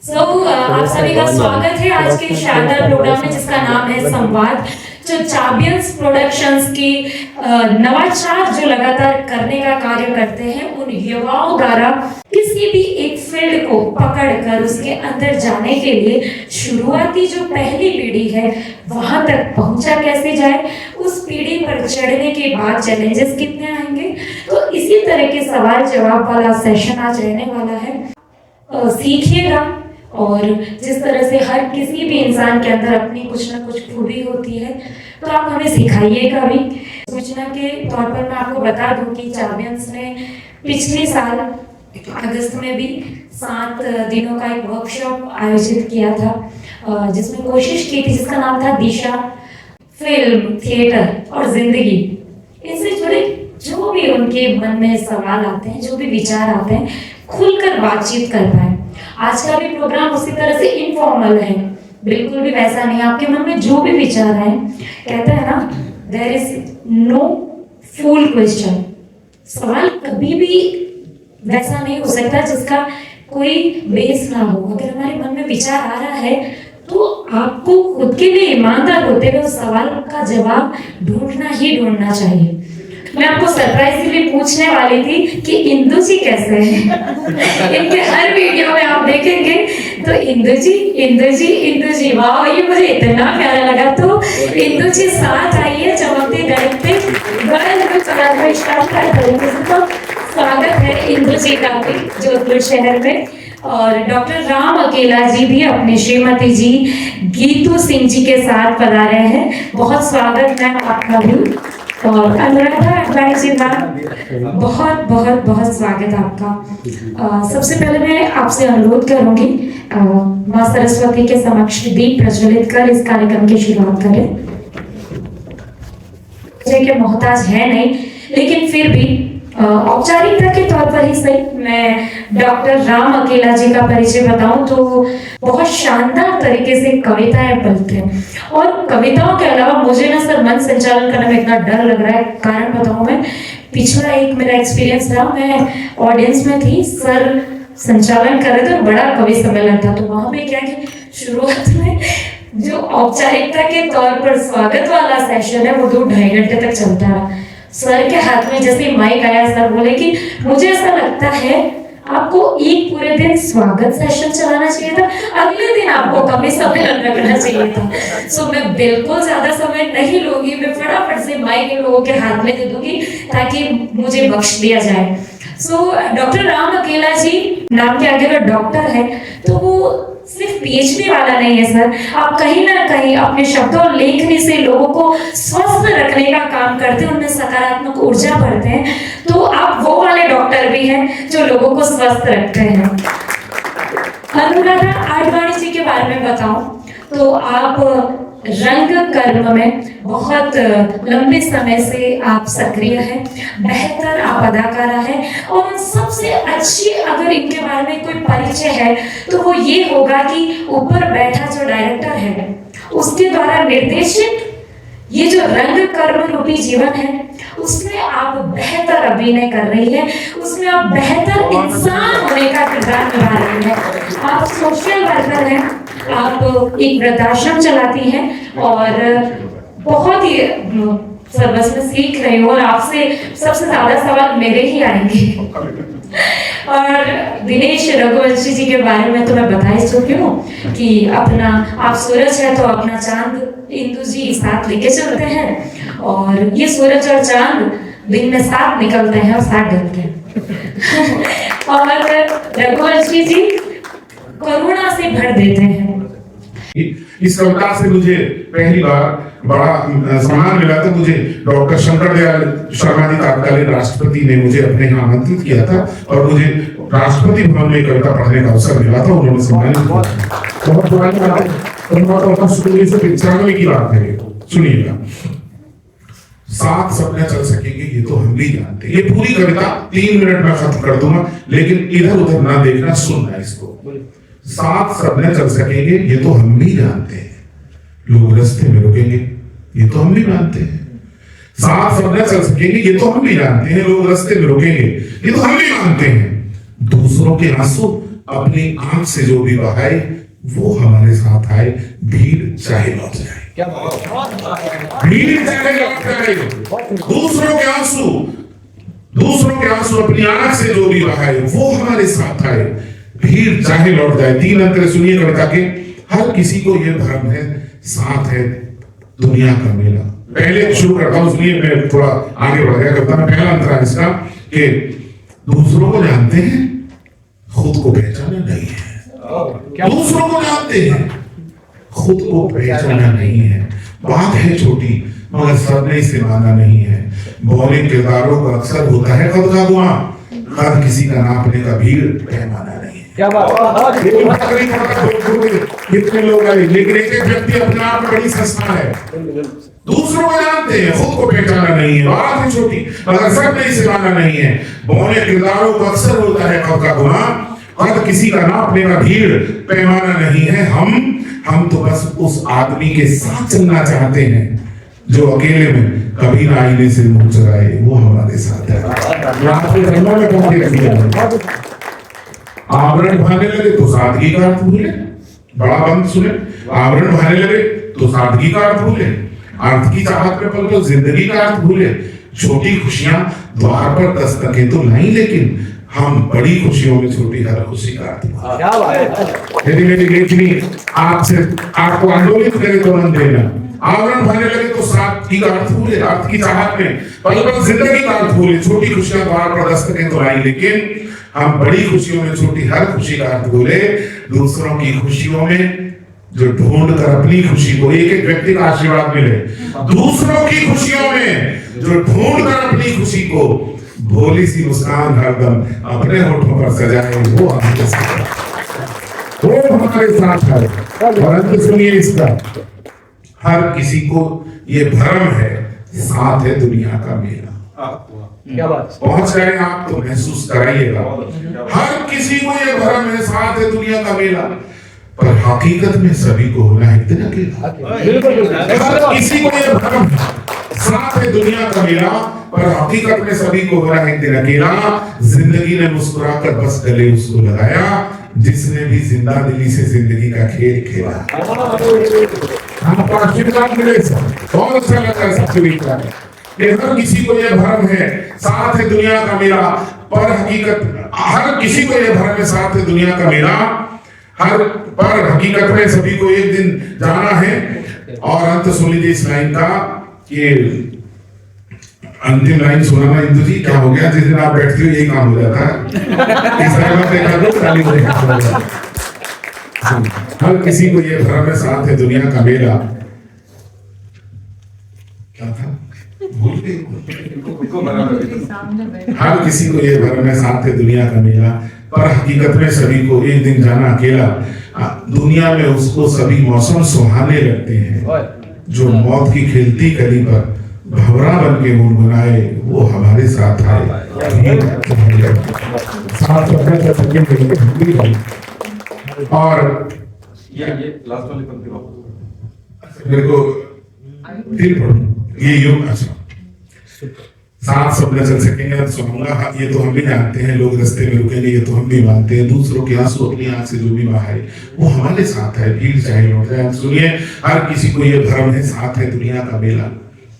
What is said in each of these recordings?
आप सभी का स्वागत है आज के शानदार प्रोग्राम में जिसका नाम है संवाद, जो चाबियंस प्रोडक्शंस की नवाचार जो लगातार करने का कार्य करते हैं उन युवाओं द्वारा किसी भी एक फील्ड को पकड़कर उसके अंदर जाने के लिए शुरुआती जो पहली पीढ़ी है वहां तक पहुंचा कैसे जाए, उस पीढ़ी पर चढ़ने के बाद चैलेंजेस कितने आएंगे। तो इसी तरह के सवाल जवाब वाला सेशन आज रहने वाला है। सीखिएगा और जिस तरह से हर किसी भी इंसान के अंदर अपनी कुछ ना कुछ खूबी होती है तो आप हमें सिखाइएगा भी। सूचना के तौर पर मैं आपको बता दूं कि चाबियंस ने पिछले साल अगस्त में भी 7 दिनों का एक वर्कशॉप आयोजित किया था जिसमें कोशिश की थी, जिसका नाम था दिशा, फिल्म, थिएटर और जिंदगी। इनसे जुड़े जो भी उनके मन में सवाल आते हैं, जो भी विचार आते हैं, खुलकर बातचीत कर पाए। आज का भी प्रोग्राम उसी तरह से इनफॉर्मल है, बिल्कुल भी वैसा नहीं। आपके मन में जो भी विचार आए, कहते हैं ना, there is no fool question. सवाल कभी भी वैसा नहीं हो सकता जिसका कोई बेस ना हो। अगर हमारे मन में विचार आ रहा है तो आपको खुद के लिए ईमानदार होते हुए उस सवाल का जवाब ढूंढना ही ढूंढना चाहिए। मैं आपको सरप्राइजली पूछने वाली थी कि इंदु जी कैसे हैं। इनके हर वीडियो में आप देखेंगे तो इंदु जी, इंदु जी, इंदु जी, वाह, ये मुझे इतना प्यारा लगा। तो इंदु जी साथ आइए, चमकते दमकते तो स्वागत है इंदु जी का भी जोधपुर शहर में। और डॉक्टर राम अकेला जी भी अपने श्रीमती जी गीतू सिंह जी के साथ पधारे हैं। बहुत स्वागत है आपका भी। और अनुराधा अडवाणी जी का बहुत बहुत बहुत स्वागत आपका। सबसे पहले मैं आपसे अनुरोध करूंगी माँ सरस्वती के समक्ष दीप प्रज्वलित कर इस कार्यक्रम की शुरुआत करें। के मोहताज है नहीं, लेकिन फिर भी औपचारिकता के तौर पर ही सही मैं डॉक्टर राम अकेला जी का परिचय बताऊं तो बहुत शानदार तरीके से कविताएं पढ़ते हैं। और कविताओं के अलावा मुझे ना सर मन संचालन करने में इतना डर लग रहा है, कारण बताऊं मैं। पिछला एक मेरा एक्सपीरियंस रहा, मैं ऑडियंस में थी, सर संचालन कर रहे थे, बड़ा कवि सम्मेलन था। तो वहां पे क्या कि शुरुआत में जो औपचारिकता के तौर पर स्वागत वाला सेशन है वो 2-2.5 घंटे तक चलता रहा। सर के हाथ में जैसे माइक आया, सर बोले कि मुझे ऐसा लगता है आपको एक पूरे दिन स्वागत सेशन चलाना चाहिए था, अगले दिन आपको कवि सम्मेलन रखना चाहिए था। सो मैं बिल्कुल ज्यादा समय नहीं लूंगी, मैं फटाफट से माइक इन लोगों के हाथ में दे दूंगी ताकि मुझे बख्श दिया जाए। सो डॉक्टर राम अकेला जी नाम के आगे अगर डॉक्टर है तो वो सिर्फ पीएचडी वाला नहीं है सर। आप कहीं ना कहीं अपने शब्दों और लेखनी से लोगों को स्वस्थ रखने का काम करते हैं, उनमें सकारात्मक ऊर्जा भरते हैं। तो आप वो वाले डॉक्टर भी हैं जो लोगों को स्वस्थ रखते हैं। अनुराधा अडवाणी जी के बारे में बताऊं तो आप रंग कर्म में बहुत लंबे समय से आप सक्रिय हैं, बेहतर आप अदाकारा हैं। और सबसे अच्छी अगर इनके बारे में कोई परिचय है तो वो ये होगा कि ऊपर बैठा जो डायरेक्टर है उसके द्वारा निर्देशित ये जो रंग कर्म रूपी जीवन है उसमें आप बेहतर अभिनय कर रही है, उसमें आप बेहतर इंसान होने का किरदार निभा रही है। आप सोशल वर्कर हैं, आप एक वृद्धाश्रम चलाती हैं और बहुत ही बस में सीख रही हूँ। और आपसे सबसे ज्यादा सवाल मेरे ही आएंगे। और दिनेश रघुवंशी जी के बारे में तो मैं बता ही चुकी हूँ कि अपना आप सूरज है तो अपना चांद इंदु जी साथ लेके चलते हैं, और ये सूरज और चांद दिन में साथ निकलते हैं और साथ ढलते हैं। और रघुवंशी जी करुणा से भर देते हैं। इस कविता से मुझे पहली बार बड़ा सम्मान मिला था। मुझे डॉक्टर शंकर दयाल शर्मा जी तत्कालीन राष्ट्रपति ने मुझे अपने यहाँ आमंत्रित किया था और मुझे राष्ट्रपति भवन में कविता पढ़ने का अवसर मिला था। उन्होंने सम्मानित किया। बहुत पुरानी बात है, 1995 की बात है। सुनिएगा, साथ सपने चल सकेंगे ये तो हम भी जानते हैं। ये पूरी कविता 3 मिनट में खत्म कर दूंगा, लेकिन इधर उधर ना देखना, सुनना इसको। साथ सपने चल सकेंगे ये तो हम भी जानते हैं, लोग रास्ते में रुकेंगे ये तो हम भी जानते हैं। साथ सपने चल सकेंगे ये तो हम भी जानते हैं, लोग रास्ते में रुकेंगे ये तो हम भी मानते हैं। दूसरों के आंसू अपनी आंख से जो भी बहाए वो हमारे साथ आए, भीड़ चाहे लौट जाए। क्या बात, भीड़ चाहे लौट जाए। दूसरों के आंसू अपनी आंख से जो भी बहाए वो हमारे साथ आए, भीड़ चाहे लौट जाए। 3 अंतर सुनिए कविता के। हर किसी को ये भ्रम है, साथ है दुनिया का मेला। पहले शुरू करता हूं, इसलिए मैं थोड़ा आगे बढ़ गया कविता में। पहला अंतर है इसका कि दूसरों को जानते हैं, खुद को पहचाना नहीं है। दूसरों को जानते हैं, खुद को पहचाना नहीं है। बात है छोटी मगर सबने इसे माना नहीं है। मौलिक किरदारों का अक्सर होता है कद का गुआ, हर किसी का नापने का भीड़ पैमाना नहीं है। क्या बात, कितने लोग आए, लेकिन एक एक व्यक्ति अपने आप में बड़ी संस्था है। दूसरों को जानते हैं, खुद को पहचाना नहीं है। बात है छोटी मगर सबने इसे माना नहीं है। मौलिक किरदारों का अक्सर होता है कद का गुआ, हर किसी का नापने का भीड़ पैमाना नहीं है। हम तो बस उस आदमी के साथ चलना चाहते हैं जो अकेले में कभी ना आईने से मुंह चुराए, वो हमारे साथ है। आवरण भाने लगे तो सादगी का अर्थ भूले। बड़ा बंद सुने, आवरण भाने लगे तो सादगी का अर्थ भूले। अर्थ की चाहत में पल तो जिंदगी का अर्थ भूले। छोटी खुशियां द्वार पर दस्तकें तो लाई, लेकिन हम बड़ी खुशियों में छोटी हर खुशी का अर्थ। क्या बात, यदि मेरी लेखनी आपसे आपको आंदोलित करे तो मन देना। आवरण भरने लगे तो सादगी का अर्थ भूले। अर्थ की चाहत में पल पल जिंदगी का अर्थ भूले। छोटी खुशियां द्वार पर दस्तकें तो लाई, लेकिन हम बड़ी खुशियों में छोटी हर खुशी का अर्थ भूले। दूसरों की खुशियों में जो ढूंढ कर अपनी खुशी को, एक एक व्यक्ति का आशीर्वाद मिले। दूसरों की खुशियों में जो ढूंढ कर अपनी खुशी को, भोली सी मुस्कान हरदम अपने होठों पर सजाए, वो हमारे साथ है। और अंत सुनिए इसका, हर किसी को ये भ्रम है, साथ है दुनिया का मेला। क्या बात, पहुंच रहे आप तो महसूस कराइएगा। हर किसी को ये भ्रम है, साथ है दुनिया का मेला, पर हकीकत में सभी को होना है इतना अकेला। हर किसी को ये भ्रम है, साथ है दुनिया का मेला, पर हकीकत में सभी को हो रहा है एक दिन अकेला। जिंदगी ने मुस्कुराकर बस गले उसको लगाया, जिसने भी जिंदा दिली से जिंदगी का खेल खेला। आपको आशीर्वाद मिले, बहुत अच्छा लगा सबसे बीता है। हर किसी को यह भ्रम है, साथ है दुनिया का मेला, पर हकीकत हर किसी को यह भ्रम है, साथ है दुनिया का मेला, पर हकीकत में सभी को एक दिन जाना है। और अंत सुन लीजिए इस लाइन का, ये अंतिम लाइन सुनाना। इंदु जी क्या हो गया, जिस दिन आप बैठती हो यही काम हो जाता है। हर किसी को ये भ्रम है, साथ है दुनिया का मेला। क्या था, भूल गए। हर किसी को ये भ्रम है, साथ है दुनिया का मेला, पर हकीकत में सभी को एक दिन जाना अकेला। दुनिया में उसको सभी मौसम सुहाने लगते हैं, जो मौत की खिलती कली पर भंवरा बन के गुनगुनाए, वो हमारे साथ आए। और ये लास्ट वाली पंक्ति वापस मेरे को फिर पढ़ो ये योग। अच्छा, साथ सब न चल सकेंगे सुनूंगा। हाँ, ये तो हम भी जानते हैं, लोग रास्ते में रुकेंगे, ये तो हम भी मानते हैं। दूसरों के आंसू अपनी आंख से जो भी बहाए, वो हमारे साथ है, भीड़ चाहे लौट जाए। सुनिए, हर किसी को ये भ्रम है, साथ है दुनिया का मेला,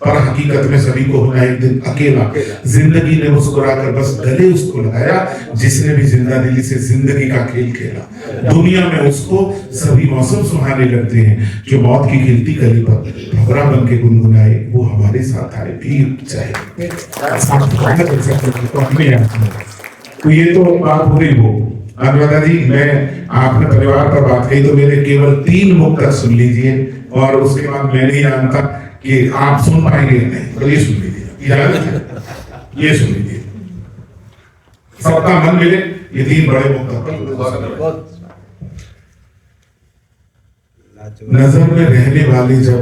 पर हकीकत में सभी को होना एक दिन अकेला। जिंदगी ने मुस्कुराकर बस गले उसको लगाया, जिसने भी जिंदा दिली से जिंदगी का खेल खेला। दुनिया में उसको सभी मौसम सुहाने लगते हैं, जो मौत की खिलती कली पर भंवरा बन के गुनगुनाए, वो हमारे साथ आए, भीड़ चाहे। तो ये तो बात हो रही हो। अनुराधा जी, मैं आपने परिवार पर बात कही तो मेरे केवल 3 मुक्तक सुन लीजिए, और उसके बाद मैं नहीं जानता कि आप सुन पाएंगे नहीं, तो ये सुन लीजिए, इजाजत है, ये सुन लीजिए। सबका मन मिले, ये 3 बड़े मुक्तक। नजर में रहने वाले जब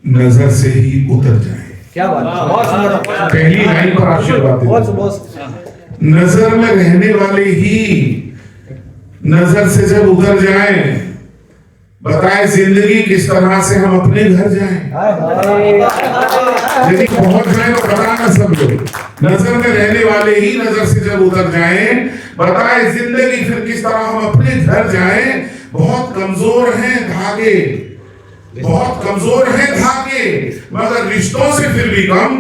नजर से ही उतर जाए। क्या बात, पहली लाइन पर आशीर्वाद देते। नजर में रहने वाले ही नजर से जब उतर जाए, बताए जिंदगी किस तरह से हम अपने घर जाएं। यदि पहुंच जाए तो बताना सब लोग। नजर में रहने वाले ही नजर से जब उतर जाएं, बताए जिंदगी फिर किस तरह हम अपने घर जाएं। बहुत कमजोर हैं धागे, बहुत कमजोर हैं धागे, मगर रिश्तों से फिर भी कम।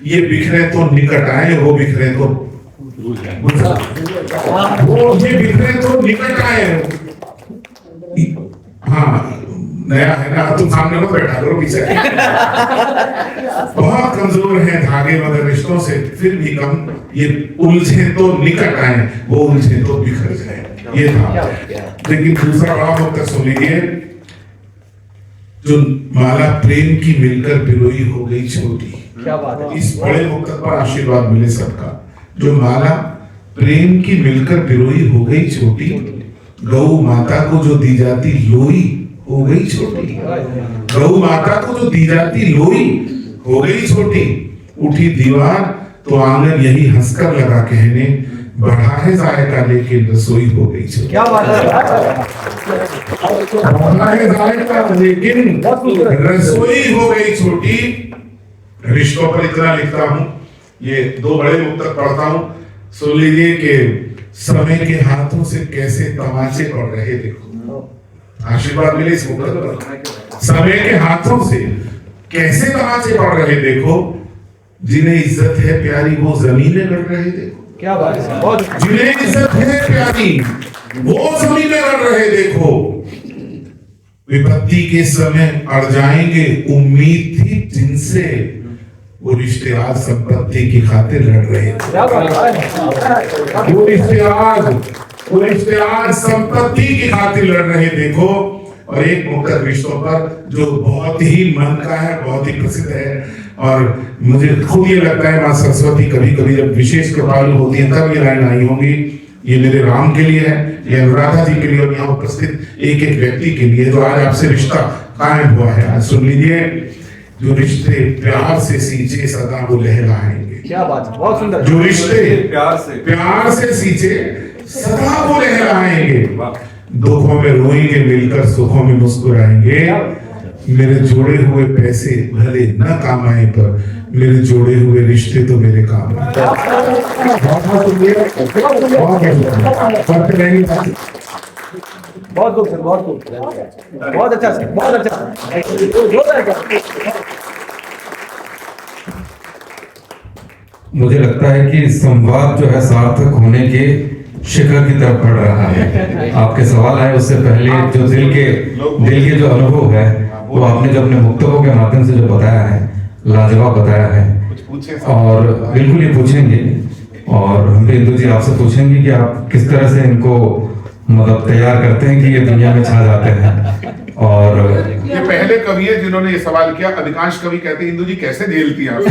ये बिखरे तो निकट आए, वो बिखरे तो वो ये बिखरे तो निकट आए। हाँ नया है ना, तुम सामने मत बैठा करो पीछे। बहुत कमजोर हैं धागे मगर रिश्तों से फिर भी कम। ये उलझे तो निकट आए, वो उलझे तो बिखर जाए। ये था। लेकिन दूसरा बड़ा मुक्तक सुन लीजिए। जो माला प्रेम की मिलकर पिरोई हो गई छोटी। क्या बात है। इस बड़े मुक्तक पर आशीर्वाद मिले सबका। जो माला प्रेम की मिलकर पिरोई हो गई छोटी, गौ माता को जो दी जाती लोई हो गई छोटी। गौ माता को जो दी जाती लोई हो गई छोटी। उठी दीवार तो आंगन यही हंसकर लगा कहने, बढ़ा है जायका लेकिन रसोई हो गई छोटी। क्या बात है। बढ़ा है जायका लेकिन रसोई हो गई छोटी। रिश्तों पर इतना लिखता हूँ, ये दो बड़े मुक्तक पढ़ता हूँ, सुन लीजिए कि समय के हाथों से कैसे तमाचे पड़ रहे देखो। आशीर्वाद मिले इस मुक्तक पर। समय के हाथों से कैसे तमाचे पड़ रहे देखो, जिन्हें इज्जत है प्यारी वो जमीनें गढ़ रहे देखो। क्या बात है। बहुत जिन्हें इज्जत है प्यारी वो जमीनें गढ़ रहे देखो। विपत्ति के समय अड़ जाएंगे उम्मीद थी जिनसे, वो रिश्ते आज संपत्ति की खातिर लड़ रहे थे। क्या बात है। वो रिश्ते आज संपत्ति की खातिर लड़ रहे देखो। और एक मुक्तक रिश्तों पर जो बहुत ही मन का है, बहुत ही प्रसिद्ध है, और मुझे खुद ये लगता है माँ सरस्वती कभी कभी जब विशेष कृपालु होती है तब ये लाइन आई होंगी। ये मेरे राम के लिए है, ये अनुराधा जी के लिए, और यहाँ उपस्थित एक एक व्यक्ति के लिए जो आज आपसे रिश्ता कायम हुआ है। आज सुन लीजिए। जो रिश्ते प्यार से सींचे सदा वो लहराएंगे। क्या बात है। बहुत सुंदर। जो रिश्ते प्यार से सींचे सदा वो लहराएंगे। दुखों में रोएंगे मिलकर सुखों में मुस्कुराएंगे। मेरे जोड़े हुए पैसे भले न काम आए पर मेरे जोड़े हुए रिश्ते तो मेरे काम आए। बहुत खूब सर, बहुत खूब, बहुत अच्छा सर, बहुत अच्छा। मुझे लगता है कि संवाद जो है सार्थक होने के शिखर की तरफ बढ़ रहा है। आपके सवाल आए उससे पहले जो दिल के जो अनुभव है वो आपने जो अपने मुक्तकों के माध्यम से जो बताया है, लाजवाब बताया है। और बिल्कुल ये पूछेंगे, और हम भी इंदु जी आपसे पूछेंगे कि आप किस तरह से इनको मतलब तैयार करते हैं कि ये दुनिया में छा जाते हैं। और ये पहले कवि है जिन्होंने ये सवाल किया। अधिकांश कवि कहते हैं इंदु जी कैसे झेलती हैं आप।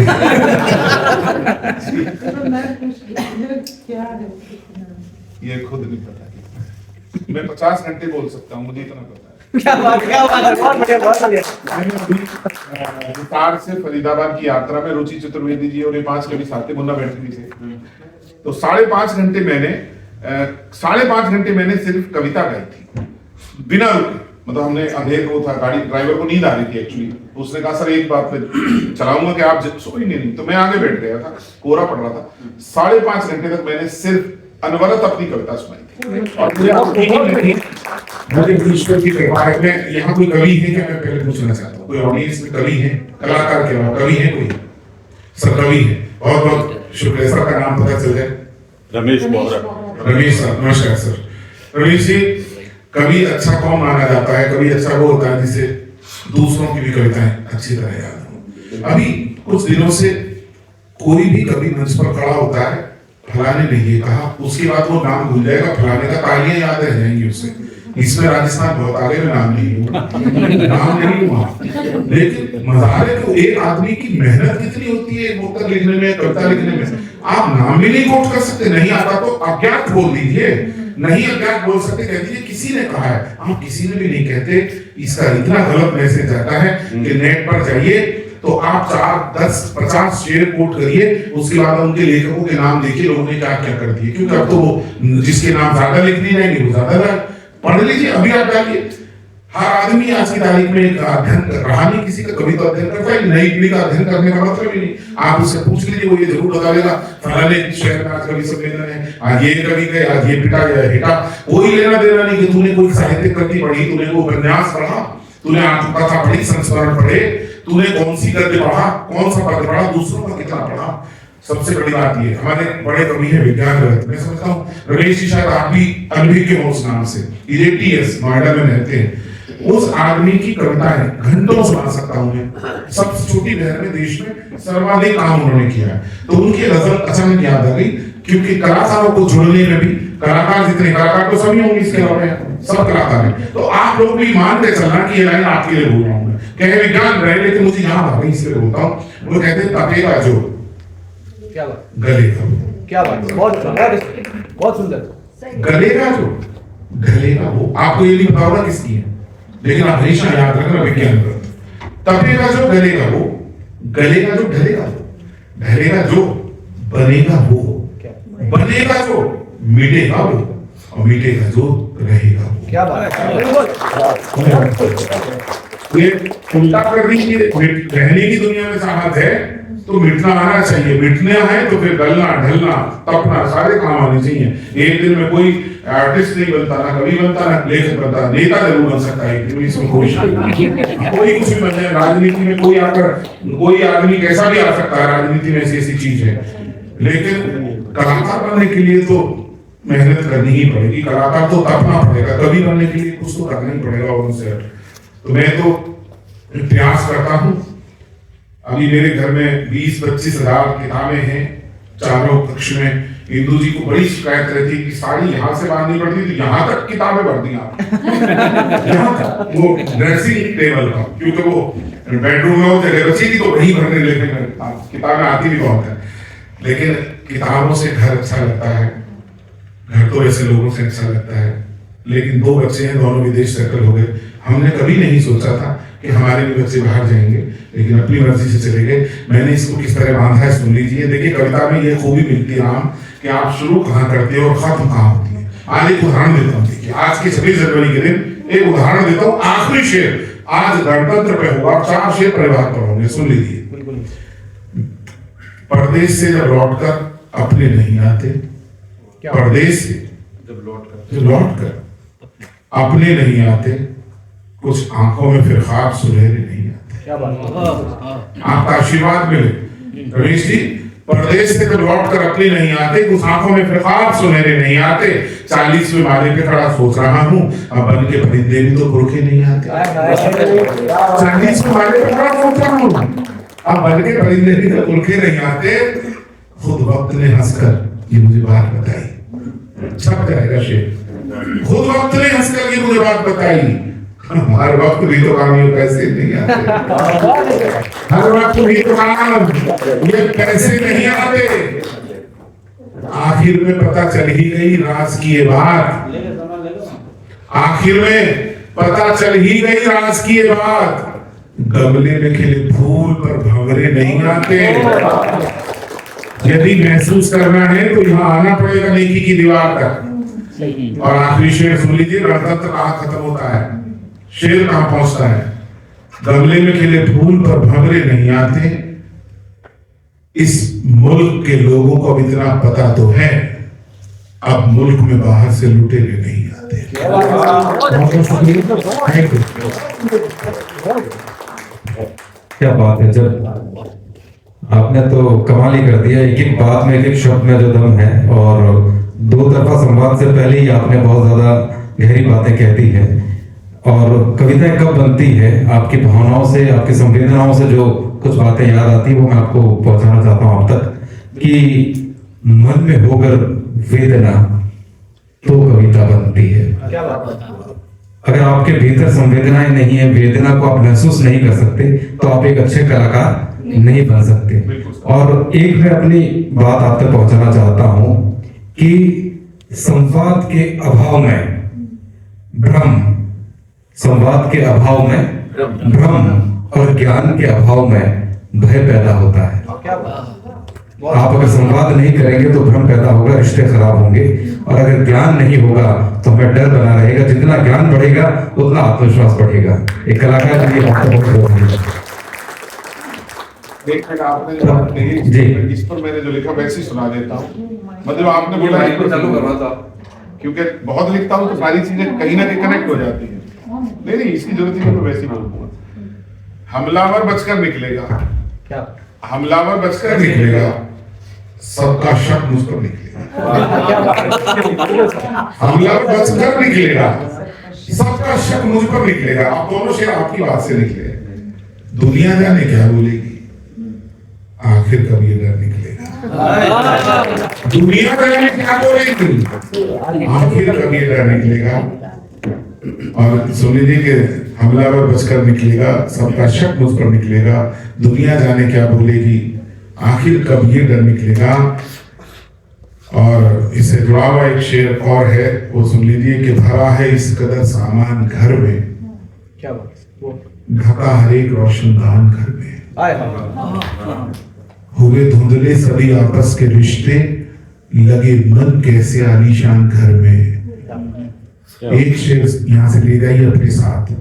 ये खुद नहीं पता। मैं 50 घंटे बोल सकता हूँ, मुझे इतना पता है। क्या बात, क्या बात है। बहुत बढ़िया, बहुत बढ़िया। विस्तार से फरीदाबाद की यात्रा में रुचि चतुर्वेदी जी और ये 5 कवि साथ थे, मुन्ना बैठवी से। तो 5.5 घंटे मैंने सिर्फ कविता गाई थी बिना रुके। मतलब हमने अंधेर को था, गाड़ी ड्राइवर को नींद आ रही थी एक्चुअली। तो उसने कहा सर एक बात पे चलाऊंगा कि आप सोएंगे नहीं। तो मैं आगे बैठ गया था, कोहरा पड़ रहा था। 5.5 घंटे तक मैंने सिर्फ अनवरत अपनी कविता सुनाई थी। और मुझे ईश्वर की कृपा है। मैं यहाँ कोई कवि है क्या, मैं पहले पूछना चाहता हूँ। कोई ऑडियंस में कवि है, कलाकार के अलावा कवि है कोई? सर कवि है, बहुत बहुत शुक्रिया। सर का नाम पता चल जाए। रमेश सर, नमस्कार सर। रमेश जी, कवि अच्छा कौन माना जाता है? कवि अच्छा वो होता है जिसे दूसरों की भी कविताएं अच्छी तरह याद हो। अभी कुछ दिनों से कोई भी कवि मंच पर खड़ा होता है, फलाने ने ये कहा, उसके बाद वो नाम भूल जाएगा, फलाने का तालियां याद रह जाएंगी उसे। इसमें राजस्थान बहुत आगे में नाम नहीं हुआ। लेकिन मजारे को एक आदमी की मेहनत कितनी होती है मुक्तक लिखने में, कविता लिखने में। आप नाम भी नहीं कोट कर सकते, नहीं आता तो अज्ञात बोल दीजिए, नहीं अज्ञात बोल सकते कह दीजिए किसी ने कहा है। आप किसी ने भी नहीं कहते। इसका इतना गलत मैसेज जाता है कि नेट पर जाइए तो आप 4, 10, 50 शेर कोट करिए, उसके बाद उनके लेखकों के नाम देखिए लोगों ने क्या क्या कर दिए। क्योंकि अब तो वो जिसके नाम ज्यादा लिख नहीं जाएंगे वो ज्यादा पढ़ लीजिए। अभी आप डालिए हर आदमी आज की तारीख में एक अध्ययन रहा नहीं, किसी का कभी तो अध्ययन करता है, नई पीढ़ी का अध्ययन करने का मतलब ही नहीं। आप उससे पूछ लीजिए, वो ये जरूर बता देगा फलाने शहर में आज कवि सम्मेलन है, आज ये कवि गए, आज ये पिटा गया हिटा। कोई लेना देना नहीं कि तूने कोई साहित्यिक कृति पढ़ी, तूने कोई उपन्यास पढ़ा, तूने आत्मकथा पढ़ी, संस्मरण पढ़े, तूने कौन सी गद्य पढ़ा, कौन सा पद पढ़ा, दूसरों का कितना पढ़ा। सबसे बड़ी बात ये, हमारे बड़े कवि है विज्ञान जगत में, समझता हूँ रमेश जी शायद आप भी अनभिज्ञ हो उस नाम से, इरेटीएस नोएडा में रहते हैं। उस आदमी की कविताएं घंटों सुना सकता हूं मैं। सबसे छोटी बहन में देश में सर्वाधिक काम उन्होंने किया है। तो उनकी गजल अचानक याद आ गई, क्योंकि कलाकारों को जुड़ने में भी, कलाकार जितने कलाकार तो सभी होंगे इसके अलावा सब कलाकार हैं, तो आप लोग भी मान के चलना कि ये लाइन आपके लिए बोल रहा हूँ मैं। कहे विज्ञान रहे, लेकिन मुझे याद आ गई इसलिए बोलता हूँ। वो कहते तपेगा जो, क्या बात, गलेगा, क्या बात, बहुत सुंदर। गलेगा जो, ढलेगा वो। आपको ये नहीं पता होगा किसकी है, लेकिन आप हमेशा याद रखना विज्ञान ग्रंथ। तपेगा जो, गलेगा वो, गलेगा जो, ढलेगा वो, ढलेगा जो, बनेगा वो, बनेगा जो, मिटेगा वो, और मिटेगा जो, रहेगा वो। क्या बात है, ये उल्टा कर दीजिए, रहने की दुनिया में चाहत है तो मिटना आना चाहिए, मिटना है तो फिर गलना, ढलना, तपना, सारे काम आने चाहिए। एक दिन में कोई आर्टिस्ट नहीं बनता, ना कवि बनता, ना लेखक बनता, नेता जरूर बन सकता है, इसमें कोई कोई कुछ भी बन जाए। राजनीति में कोई आकर, कोई आदमी कैसा भी आ सकता है, राजनीति में ऐसी चीज है। लेकिन कलाकार बनने के लिए तो मेहनत करनी ही पड़ेगी, कलाकार तो तपना पड़ेगा, कवि बनने के लिए कुछ तो करना ही पड़ेगा। और उनसे तो मैं तो प्रयास करता हूँ। अभी मेरे घर में 20-25 हजार किताबें हैं चारों कक्ष में। इंदू जी को बड़ी शिकायत रहती कि साड़ी यहाँ से बांधनी पड़ती, तो यहाँ तक किताबें भर दी आप यहाँ तक, वो ड्रेसिंग टेबल का, क्योंकि वो बेडरूम में वो जगह बची थी तो वहीं भरने, लेकिन किताबें आती भी बहुत है। लेकिन किताबों से घर अच्छा लगता है, घर तो ऐसे लोगों से अच्छा लगता है। लेकिन 2 बच्चे हैं, दोनों विदेश सेटल हो गए। हमने कभी नहीं सोचा था कि हमारे भी बच्चे बाहर जाएंगे, लेकिन अपनी मर्जी से चले गए। मैंने इसको किस तरह बांधा है सुन लीजिए। देखिए कविता में ये खूबी मिलती है राम, कि आप शुरू कहाँ करते हो और खत्म कहाँ होती है। आज एक उदाहरण देता हूँ, देखिए आज के 26 जनवरी के दिन एक उदाहरण देता हूँ। आखिरी शेर आज गणतंत्र पे हुआ, 4 शेर परिवार पर होंगे, सुन लीजिए। परदेश से जब लौटकर अपने नहीं आते, परदेश से जब लौटकर अपने नहीं आते, कुछ आंखों में फिर ख्वाब सुनहरे नहीं आते। क्या बात, आपका आशीर्वाद मिले रमेश जी। परदेश से जब लौट कर अपने नहीं आते, कुछ आंखों में फिर ख्वाब सुनहरे नहीं आते। 40वें माले पे खड़ा सोच रहा हूँ, अब बन के परिंदे भी तो पुरखे नहीं आते। 40वें माले पे खड़ा सोच रहा हूँ, अब बन के परिंदे भी तो पुरखे नहीं आते। खुद वक्त ने हंसकर ये मुझे बात बताई, छप जाएगा शेर। खुद वक्त ने हंसकर ये मुझे बात बताई, हर वक्त भी तो काम ये पैसे नहीं आते, हर वक्त भी तो काम ये पैसे नहीं आते। आखिर में पता चल ही गई राज की ये बात, आखिर में पता चल ही गई राज की ये बात। गमले में खिले फूल पर भंवरे नहीं आते। यदि महसूस करना है तो यहाँ आना पड़ेगा नेकी की दीवार तक। और आखिरी शेर सुन लीजिए, गणतंत्र कहाँ खत्म होता है, शेर कहाँ पहुंचता है। गमले में खिले फूल पर भंवरे नहीं आते। इस मुल्क के लोगों को अब इतना पता तो है, अब मुल्क में बाहर से लुटेरे नहीं आते। क्या बात है, जब आपने तो कमाल ही कर दिया। एक एक बात में, एक एक शब्द में जो दम है, और 2 तरफा संवाद से पहले ही आपने बहुत ज्यादा गहरी बातें कह दी है। और कविताएं कब बनती है, आपकी भावनाओं से, आपकी संवेदनाओं से जो कुछ बातें याद आती है वो मैं आपको पहुंचाना चाहता हूं आप तक, कि मन में होकर वेदना तो कविता बनती है। क्या बात, अगर आपके भीतर संवेदनाएं नहीं है, वेदना को आप महसूस नहीं कर सकते, तो आप एक अच्छे कलाकार नहीं बन सकते। और एक मैं अपनी बात आप तक पहुंचाना चाहता हूं कि संवाद के अभाव में भ्रम, संवाद के अभाव में भ्रम, और ज्ञान के अभाव में भय पैदा होता है। क्या बात, आप अगर संवाद नहीं करेंगे तो भ्रम पैदा होगा, रिश्ते खराब होंगे। और अगर ज्ञान नहीं होगा तो हमें डर बना रहेगा। जितना ज्ञान बढ़ेगा उतना आत्मविश्वास बढ़ेगा। एक कलाकार के लिए बात बहुत जरूरी है। एक मिनट, आपने जो बात कही जी। इस पर मैंने जो लिखा वैसे ही सुना देता हूँ। मतलब आपने बोला माइक को चालू करवा था। क्योंकि बहुत लिखता हूँ तो सारी चीजें कहीं ना कहीं कनेक्ट हो जाती है। नहीं, इसकी जरूरत नहीं, मैं वैसे ही बोलूंगा। हमलावर बचकर निकलेगा, क्या हमलावर बचकर निकलेगा, सबका शक मुझ पर निकलेगा। क्या बात है? हमलावर बचकर निकलेगा, सबका शक मुझ पर निकलेगा। आप दोनों शेर आपकी बात से निकले। दुनिया जाने क्या बोलेगी, आखिर कब ये डर निकलेगा। दुनिया जाने क्या बोलेगी, आखिर कब ये डर निकलेगा। और सुन लीजिए कि हमलावर बचकर निकलेगा, सबका शक मुझ पर निकलेगा। दुनिया जाने क्या बोलेगी, आखिर कब ये डर निकलेगा। और इससे जुड़ा हुआ एक शेर और है, वो सुन लीजिए कि भरा है इस कदर सामान घर में, क्या बात है? वो ढका हर एक रोशनदान घर में, आए हाँ। हुए धुंधले सभी आपस के रिश्ते, लगे मन कैसे आलीशान घर में। एक शेर यहां से ले जाइए अपने साथ।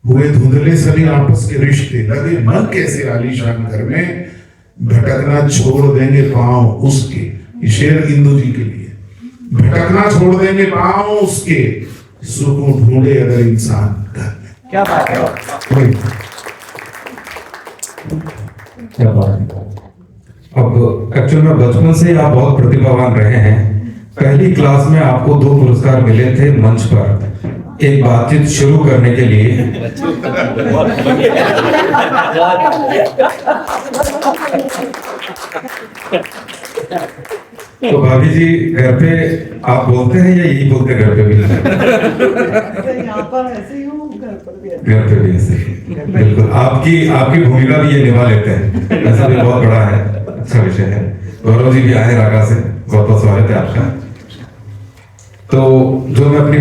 हुए धुंधले सभी आपस के रिश्ते, लगे मन कैसे आलीशान घर में, भटकना छोड़ देंगे पांव उसके। ये शेर इंदु जी के लिए। भटकना छोड़ देंगे पांव उसके, सुकून ढूंढे अगर इंसान घर में। क्या बात है? क्या बात है। अब एक्चुअल में बचपन से आप बहुत प्रतिभावान रहे हैं। पहली क्लास में आपको 2 पुरस्कार मिले थे मंच पर एक बातचीत शुरू करने के लिए। तो भाभी जी घर पे आप बोलते हैं या यही बोलते घर पे भी? यहाँ पर ऐसे ही हूँ, घर पर भी ऐसे। घर पे भी ऐसे ही। बिल्कुल आपकी आपकी भूमिका भी ये निभा लेते हैं। ऐसा भी बहुत बड़ा है, अच्छा विषय है। गौरव जी भी आए रागा से, बहुत बहुत स्वागत है आपका। तो जो मैं अपनी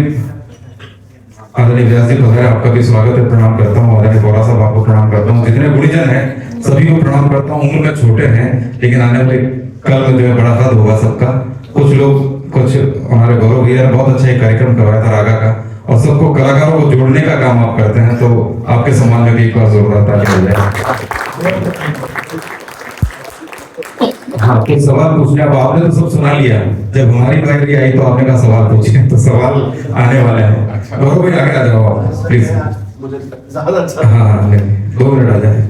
आदरणीय व्यास जी पधारे, आपका भी स्वागत है, प्रणाम करता हूँ। आदरणीय बोरा साहब आपको प्रणाम करता हूँ। जितने गुणीजन हैं सभी को प्रणाम करता हूँ। उम्र में छोटे हैं लेकिन आने वाले कल में जो है बड़ा हद होगा सबका। कुछ लोग, कुछ हमारे गौरव भैया ने बहुत अच्छा एक कार्यक्रम करवाया था रागा का, और सबको कलाकारों को जोड़ने का काम आप करते हैं, तो आपके सम्मान में भी एक बार जोरदार ताली हो जाए। हाँ, कुछ सवाल पूछने। अब आपने तो सब सुना लिया, जब हमारी बारी आई तो आपने कहा सवाल पूछे, तो सवाल आने वाले हैं। गौरव भाई आगे आ जाओ आप प्लीज। मुझे ज्यादा अच्छा हाँ, 2 मिनट आ जाए।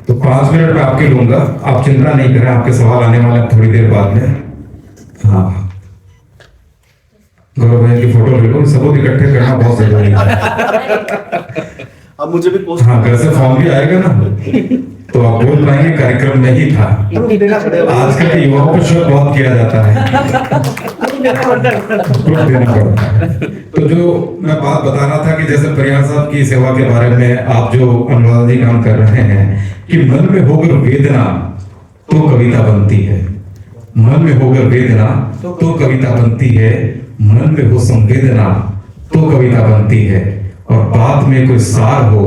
तो 5 मिनट में आपके लूंगा, आप चिंता नहीं करें, आपके सवाल आने वाले हैं थोड़ी देर बाद में। हाँ, गौरव भाई की फोटो ले लो, सबूत इकट्ठे करना बहुत जरूरी है। अब मुझे भी पोस्ट हाँ, घर से फॉर्म भी आएगा ना तो आप बोल पाएंगे कार्यक्रम में ही था। देना पड़ेगा। आजकल के युवाओं को शो बहुत किया जाता है, प्रूफ देना पड़ता है। तो जो मैं बात बता रहा था कि जैसे परिहार साहब की सेवा के बारे में आप जो अनुवादी काम कर रहे हैं कि मन में होकर वेदना तो कविता बनती है, मन में होकर वेदना तो कविता बनती है, मन में हो संवेदना तो कविता बनती है, और बात में कोई सार हो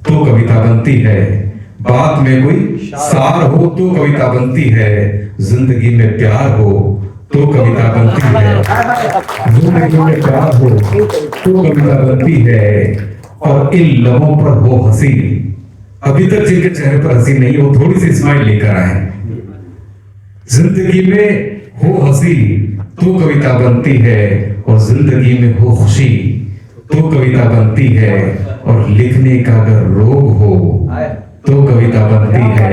तो कविता बनती है, बात में कोई सार हो तो कविता बनती है, जिंदगी में प्यार हो तो कविता बनती है, जिंदगी में प्यार हो तो कविता बनती है, और इन लबों पर हो हंसी। अभी तक जिनके चेहरे पर हंसी नहीं, वो थोड़ी सी स्माइल लेकर आए। जिंदगी में हो हंसी तो कविता बनती है, और जिंदगी में हो खुशी तो कविता बनती है, और लिखने का अगर रोग हो तो कविता बनती है,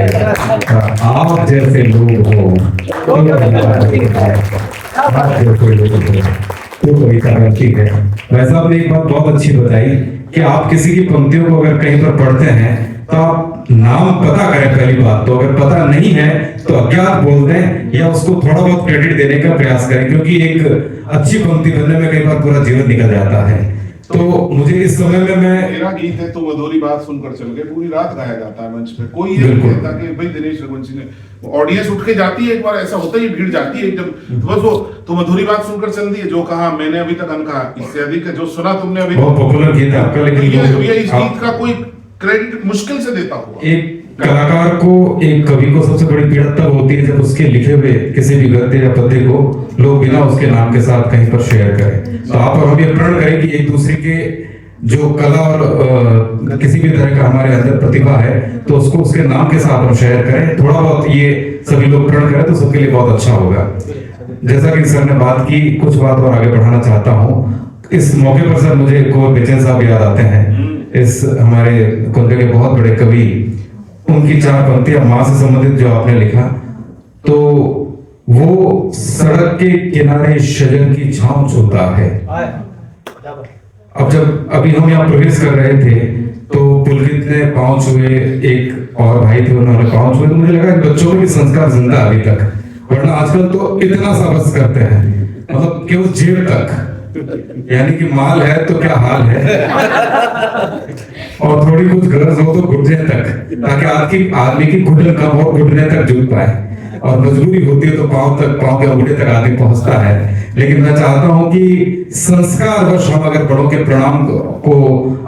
और आप जैसे लोग हो तो कविता बनती है, आप जैसे लोग हो तो कविता बनती है। वैसे आपने एक बात बहुत अच्छी बताई कि आप किसी की पंक्तियों को अगर कहीं पर पढ़ते हैं तो आप नाम पता करें पहली बात तो, अगर पता नहीं है तो अज्ञात बोल दें या उसको थोड़ा बहुत क्रेडिट देने का प्रयास करें, क्योंकि एक अच्छी पंक्ति बनने में कई बार पूरा जीवन निकल जाता है। तो मुझे इस समय में मैं मेरा गीत है तो मधुरी बात सुनकर चल गए, पूरी रात गाया जाता है मंच पे। कोई ये नहीं कहता कि भाई दिनेश रघुवंशी ने, ऑडियंस उठ के जाती है, एक बार ऐसा होता है भीड़ जाती है एकदम, तो बस वो तो मधुरी बात सुनकर चल दी है, जो कहा मैंने अभी तक अनकहा, इससे अधिक जो सुना तुमने अभी बहुत पॉपुलर गीत है आपका, लेकिन ये इस गीत का कोई क्रेडिट मुश्किल से देता हुआ। एक कलाकार को, एक कवि को सबसे बड़ी पीड़ा तब होती है जब उसके लिखे हुए किसी भी गद्य या पद्य को लोग बिना उसके नाम के साथ कहीं पर शेयर करें। तो आप और हम ये प्रण करें कि एक दूसरे के जो कला और किसी भी तरह का हमारे अंदर प्रतिभा है तो उसको उसके नाम के साथ हम शेयर करें। थोड़ा बहुत ये सभी लोग प्रण करें तो सबके लिए बहुत अच्छा होगा। जैसा कि सर ने बात की, कुछ बात और आगे बढ़ाना चाहता हूँ। इस मौके पर सर मुझे कुंवर बेचैन साहब याद आते हैं, इस हमारे कुंभे के बहुत बड़े कवि। उनकी 4 पंक्तियां माँ से संबंधित जो आपने लिखा, तो वो सड़क के किनारे शजर की छांव छूता है। अब जब अभी हम यहाँ प्रवेश कर रहे थे तो पुलकित ने पांव छुए, एक और भाई थे उन्होंने पांव छुए, तो मुझे लगा बच्चों में भी संस्कार जिंदा अभी तक, वरना आजकल तो इतना सा बस करते हैं, मतलब केवल जेब तक, यानी कि माल है तो क्या हाल है, और थोड़ी कुछ गरज हो तो घुटने तक, ताकि आदमी की घुटन कम हो, घुटने तक झुक पाए, और मजबूरी होती है तो पांव के अंगूठे तक आदमी पहुंचता है। लेकिन मैं चाहता हूं कि संस्कार वश हम अगर बड़ों के प्रणाम को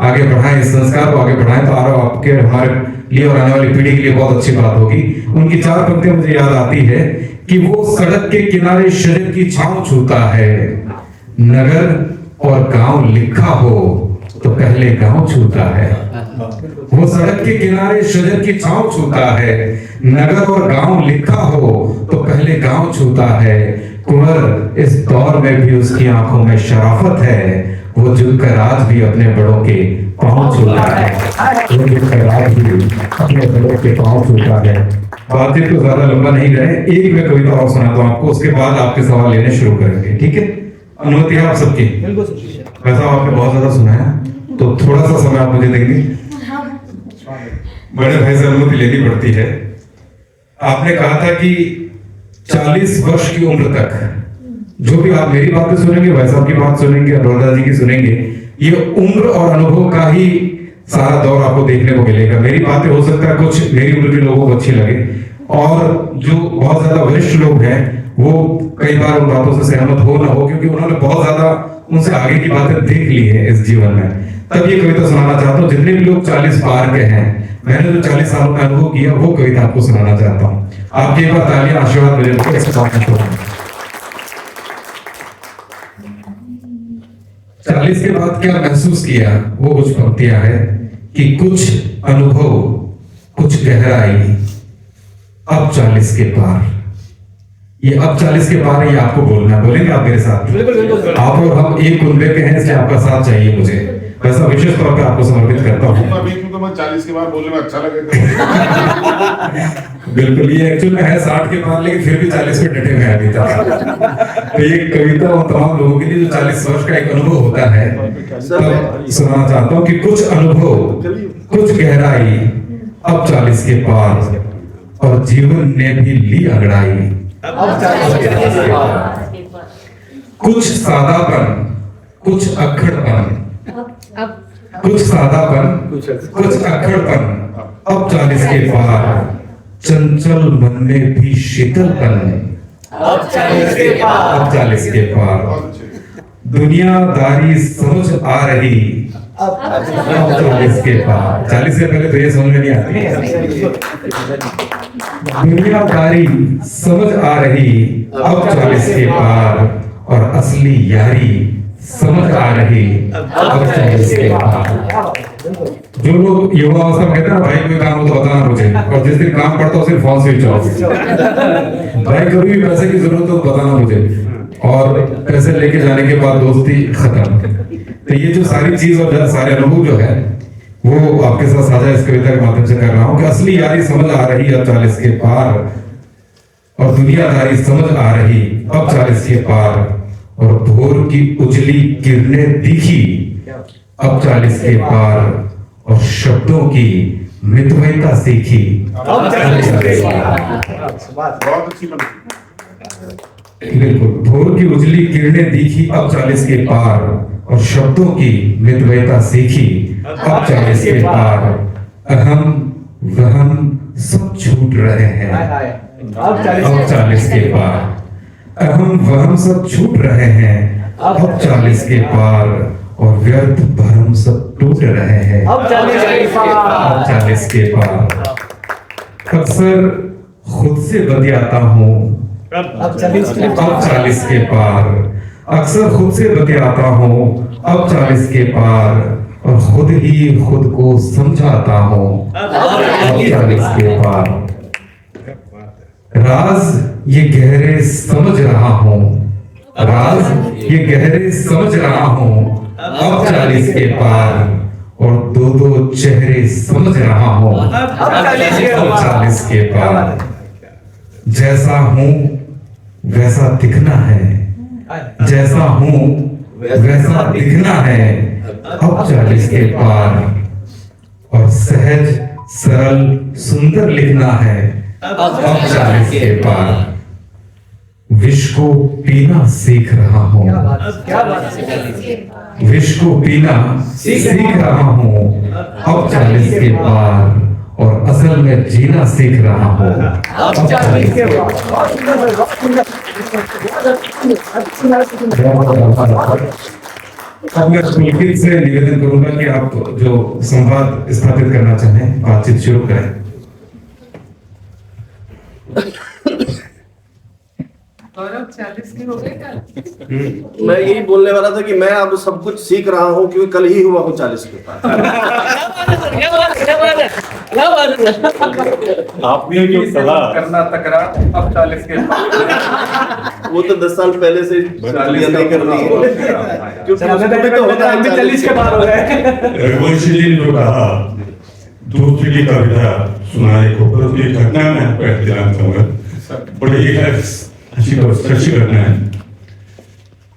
आगे बढ़ाएं, संस्कार को आगे बढ़ाएं, तो आपके हमारे लिए और आने वाली पीढ़ी के लिए बहुत अच्छी बात होगी। उनकी 4 पंक्तियां मुझे याद आती है कि वो सड़क के किनारे शजर की छांव छूता है, नगर और गांव लिखा हो तो पहले गांव छूता है। वो सड़क के किनारे शजर की छांव छूता है, नगर और गांव लिखा हो तो पहले गांव छूता है। कुंवर इस दौर में भी उसकी आंखों में शराफत है, वो झुककर आज भी अपने बड़ों के पांव छूता है, वो झुककर आज भी अपने बड़ों के पांव छूता है। बातचीत को ज्यादा लंबा नहीं करें, एक मैं कविता और सुनाता हूं आपको, उसके बाद आपके सवाल लेने शुरू करेंगे, ठीक है? अनुमति है आप सबकी? वैसा आपने बहुत ज्यादा सुना है तो थोड़ा सा समय आप मुझे देंगे? बड़े भाई से अनुमति लेनी पड़ती है। आपने कहा था कि 40 वर्ष की उम्र तक जो भी आप मेरी बातें सुनेंगे, भाई साहब की बात सुनेंगे, अनुराधा जी की सुनेंगे, ये उम्र और अनुभव का ही सारा दौर आपको देखने को मिलेगा। मेरी बातें हो सकता है कुछ मेरी उम्र के लोगों को अच्छी लगे, और जो बहुत ज्यादा वरिष्ठ लोग हैं वो कई बार उन बातों से सहमत हो ना हो, क्योंकि उन्होंने बहुत ज्यादा उनसे आगे की बातें देख ली है इस जीवन में। तब ये कविता सुनाना चाहता हूँ। जितने भी लोग 40 पार के हैं, मैंने जो 40 सालों का अनुभव किया वो कविता आपको सुनाना चाहता हूँ। आपके एक बार तालियां आशीर्वाद मिले तो ऐसे बात नहीं। 40 के बाद क्या महसूस किया वो कुछ पंक्तियां है कि कुछ अनुभव, कुछ गहराई, अब 40 के पार। ये अब 40 के पार है, ये आपको बोलना, बोलेंगे आप मेरे साथ? आप और हम एक कुंबे के हैं, इसलिए आपका साथ चाहिए मुझे। वैसा विशेष तौर पर आपको समर्पित करता हूँ। अभी तो मैं 40 के बाद बोलने में अच्छा लगेगा। बिल्कुल, ये एक्चुअल में है 60 के पार, लेकिन फिर भी 40 पे डटे हुए हैं अभी तक। तो ये कविता उन तमाम लोगों के लिए जो 40 वर्ष का एक अनुभव होता है, तब सुनाना चाहता हूँ कि कुछ अनुभव, कुछ गहराई, अब 40 के पार, और जीवन ने भी ली अंगड़ाई। कुछ सादापन, कुछ अक्खड़पन, कुछ सादापन, कुछ अक्खड़पन, अब 40 के पार, चंचल मन में भी शीतलपन, अब 40 के पार, दुनियादारी समझ आ रही, अब 40 के पार। 40 से पहले तो ये समझ में नहीं आती। दुनियादारी समझ आ रही, अब 40 के पार, और असली यारी समझ आ रही, अब 40 के पार। जो लोग युवा अवस्था में कहते हैं ना, भाई कोई काम हो तो बताना मुझे, और जिस दिन काम पड़ता है उस दिन फोन स्विच ऑफ। भाई कभी भी पैसे की जरूरत हो तो बताना मुझे, और पैसे लेके जाने के बाद दोस्ती खत्म। तो ये जो सारी चीज और सारे अनुभव जो है वो आपके साथ साझा इस कविता के माध्यम से कर रहा हूँ कि असली यारी समझ आ रही अब 40 के पार, और दुनियादारी समझ आ रही अब 40 के पार, और भोर की उजली किरणें दिखी अब 40 के पार, और शब्दों की मितव्ययता सीखी अब 40 के पार। बहुत अच्छी बात। बिल्कुल, भोर की उजली किरणें दिखी अब 40 के पार, और शब्दों की मितव्ययता सीखी अब 40 के पार। अहम वहम सब छूट रहे हैं अब 40 के पार। अहम वहम सब छूट रहे हैं अब 40 के पार, और व्यर्थ भ्रम सब टूट रहे हैं अब 40 के पार। अक्सर खुद से बतियाता हूँ अब 40 के पार, अक्सर खुद से बतियाता हूँ अब 40 के पार, और खुद ही खुद को समझाता हूँ अब 40 के पार। राज ये गहरे समझ रहा हूँ, राज ये गहरे समझ रहा हूँ अब 40 के पार, और दो दो चेहरे समझ रहा हूँ अब 40 के पार। जैसा हूँ वैसा दिखना है, जैसा हूँ वैसा दिखना है अब 40 के पार, और सहज सरल सुंदर लिखना है अब 40 के पार। विष को पीना सीख रहा हूँ, विष को पीना सीख रहा हूँ अब 40 के पार, और असल में जीना सीख रहा हूँ अब 40 के अब मैं पुलकित से निवेदन करूंगा कि आप जो संवाद स्थापित करना चाहें, बातचीत शुरू करें। गौरव 40 के हो गए कल। मैं यही बोलने वाला था कि मैं अब सब कुछ सीख रहा हूँ क्योंकि कल ही हुआ हूँ 40 के पार। आपने जो सलाह करना तकरार अब 40 के पार। वो तो 10 साल पहले से नहीं कर रही है क्योंकि उसमें तो होता है 40 के पार हो गए। रघुवंशी जी ने जो कहा दूसरी की कविता सुनाने को, पर उसकी घटना में आपको याद दिलाना चाहूंगा, बड़ी अच्छी घटना है।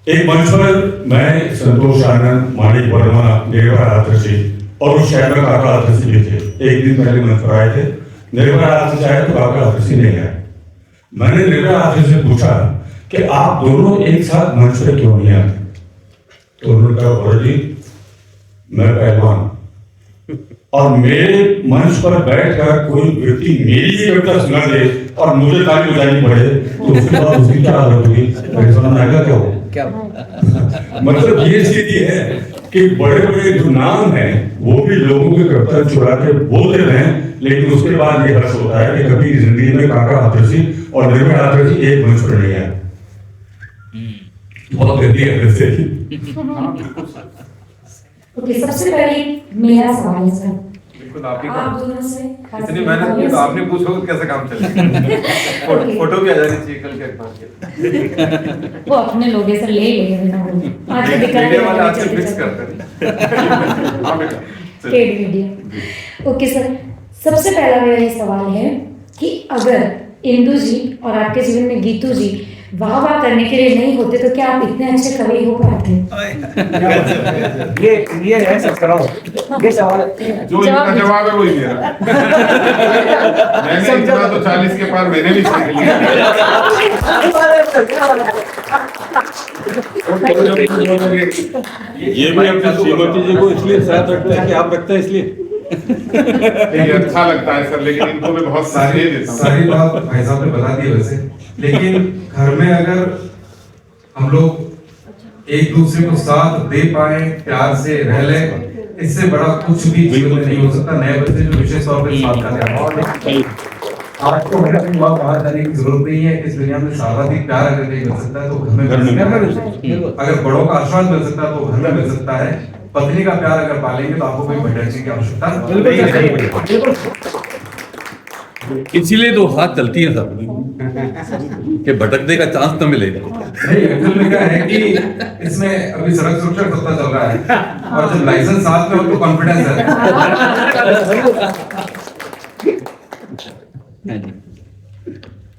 एक मंच पर मैं, संतोष आनंद, माणिक वर्मा, निर्भय आदर्शी और उस शहर में काका आदर्शी भी थे। एक दिन पहले मंच पर आए थे, निर्भय आदर्शी आए तो काका आदर्शी नहीं आए। मैंने निर्भय आदर्शी से पूछा कि आप दोनों एक साथ मंच पर क्यों नहीं आते? तो उन्होंने कहा, गौरव जी मैं पहलवान, और मेरे मंच पर बैठकर कोई व्यक्ति मेरी ही कविता सुना दे और मुझे ताली बजानी पड़े तो उसके बाद उसकी क्या हालत होगी? मेरे समझ में आएगा क्या मतलब ये स्थिति है कि बड़े बड़े जो नाम हैं वो भी लोगों की कविता चुरा के बोल देते हैं, लेकिन उसके बाद ये हर्ष होता है कि कभी जिंदगी में काका आदर्शी और निर्भय आदर्शी एक मंच पर नहीं आए। बहुत गंदी है। ओके, सबसे पहले मेरा सवाल है सर, बिल्कुल आप ही आप दोनों से इतनी मेहनत की तो आपने पूछो तो कैसे काम चलेगा? फोटो भी आ जानी चाहिए कल के अखबार के। वो अपने लोग हैं सर, ले लेंगे बिना बोले। आज तो दिक्कत मीडिया वाले है, आजकल चलते फिक्स चलते। करते हैं। हाँ बेटा, चलिए। Paid media. ओके सर, सबसे पहला मेरा ये सवाल है कि अगर इंदु जी और आपके जीवन में गीतू जी वाह वाह करने के लिए नहीं होते तो क्या आप इतने अच्छे कवि हो पाते? ये है सब्सक्राइब ये सवाल जो इनका जवाब है वही मेरा। मैंने इतना तो 40 के पार मैंने भी सीख लिया। ये भी अपनी श्रीमती जी को इसलिए साथ रखते हैं कि आप रखते हैं इसलिए। ये अच्छा लगता है सर, लेकिन इनको मैं बहुत सारी देता हूँ। सारी बात भाई साहब ने बता दी वैसे, लेकिन घर में अगर हम लोग एक दूसरे को साथ दे पाए, प्यार से रह ले, इससे बड़ा कुछ भी जीवन में नहीं हो सकता। नए बच्चे जो विशेष तौर पर साथ का आपको बाहर जाने की जरूरत नहीं है। इस दुनिया में सर्वाधिक प्यार अगर नहीं मिल सकता है तो घर में मिल सकता है। अगर बड़ों का आशीर्वाद मिल सकता है तो घर में मिल सकता है। पत्नी का प्यार अगर पालेंगे तो आपको कोई भटकने की आवश्यकता नहीं है। इसीलिए तो हाथ चलती है सब कि भटकने का चांस तो मिले। नहीं, एक्चुअल में क्या है कि इसमें अभी सड़क सुरक्षा सप्ताह चल रहा है और जब लाइसेंस साथ में हो तो कॉन्फिडेंस है।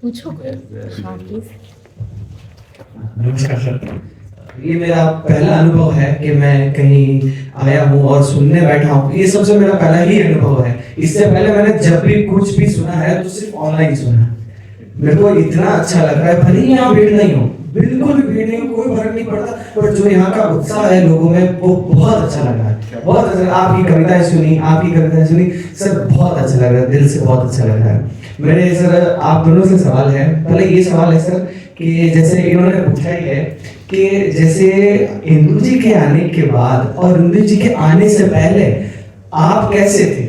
पूछो। ये मेरा पहला अनुभव है कि मैं कहीं आया हूँ और सुनने बैठा हूँ। ये सबसे मेरा पहला ही अनुभव है। इससे पहले मैंने जब भी कुछ भी सुना है तो सिर्फ ऑनलाइन सुना है। मेरे को इतना अच्छा लग रहा है, भले ही यहाँ भीड़ नहीं हो, बिल्कुल भी भीड़ नहीं हो, कोई फर्क नहीं पड़ता, पर जो यहाँ का उत्साह है लोगों में वो बहुत अच्छा लग रहा है। बहुत अच्छा। आपकी कविताएं सुनी सर, बहुत अच्छा लग रहा है, दिल से बहुत अच्छा लग रहा है। मेरे सर आप दोनों से सवाल है। पहले ये सवाल है सर कि जैसे इन्होंने पूछा ही है कि जैसे इंदु जी के आने के बाद और इंदु जी के आने से पहले आप कैसे थे?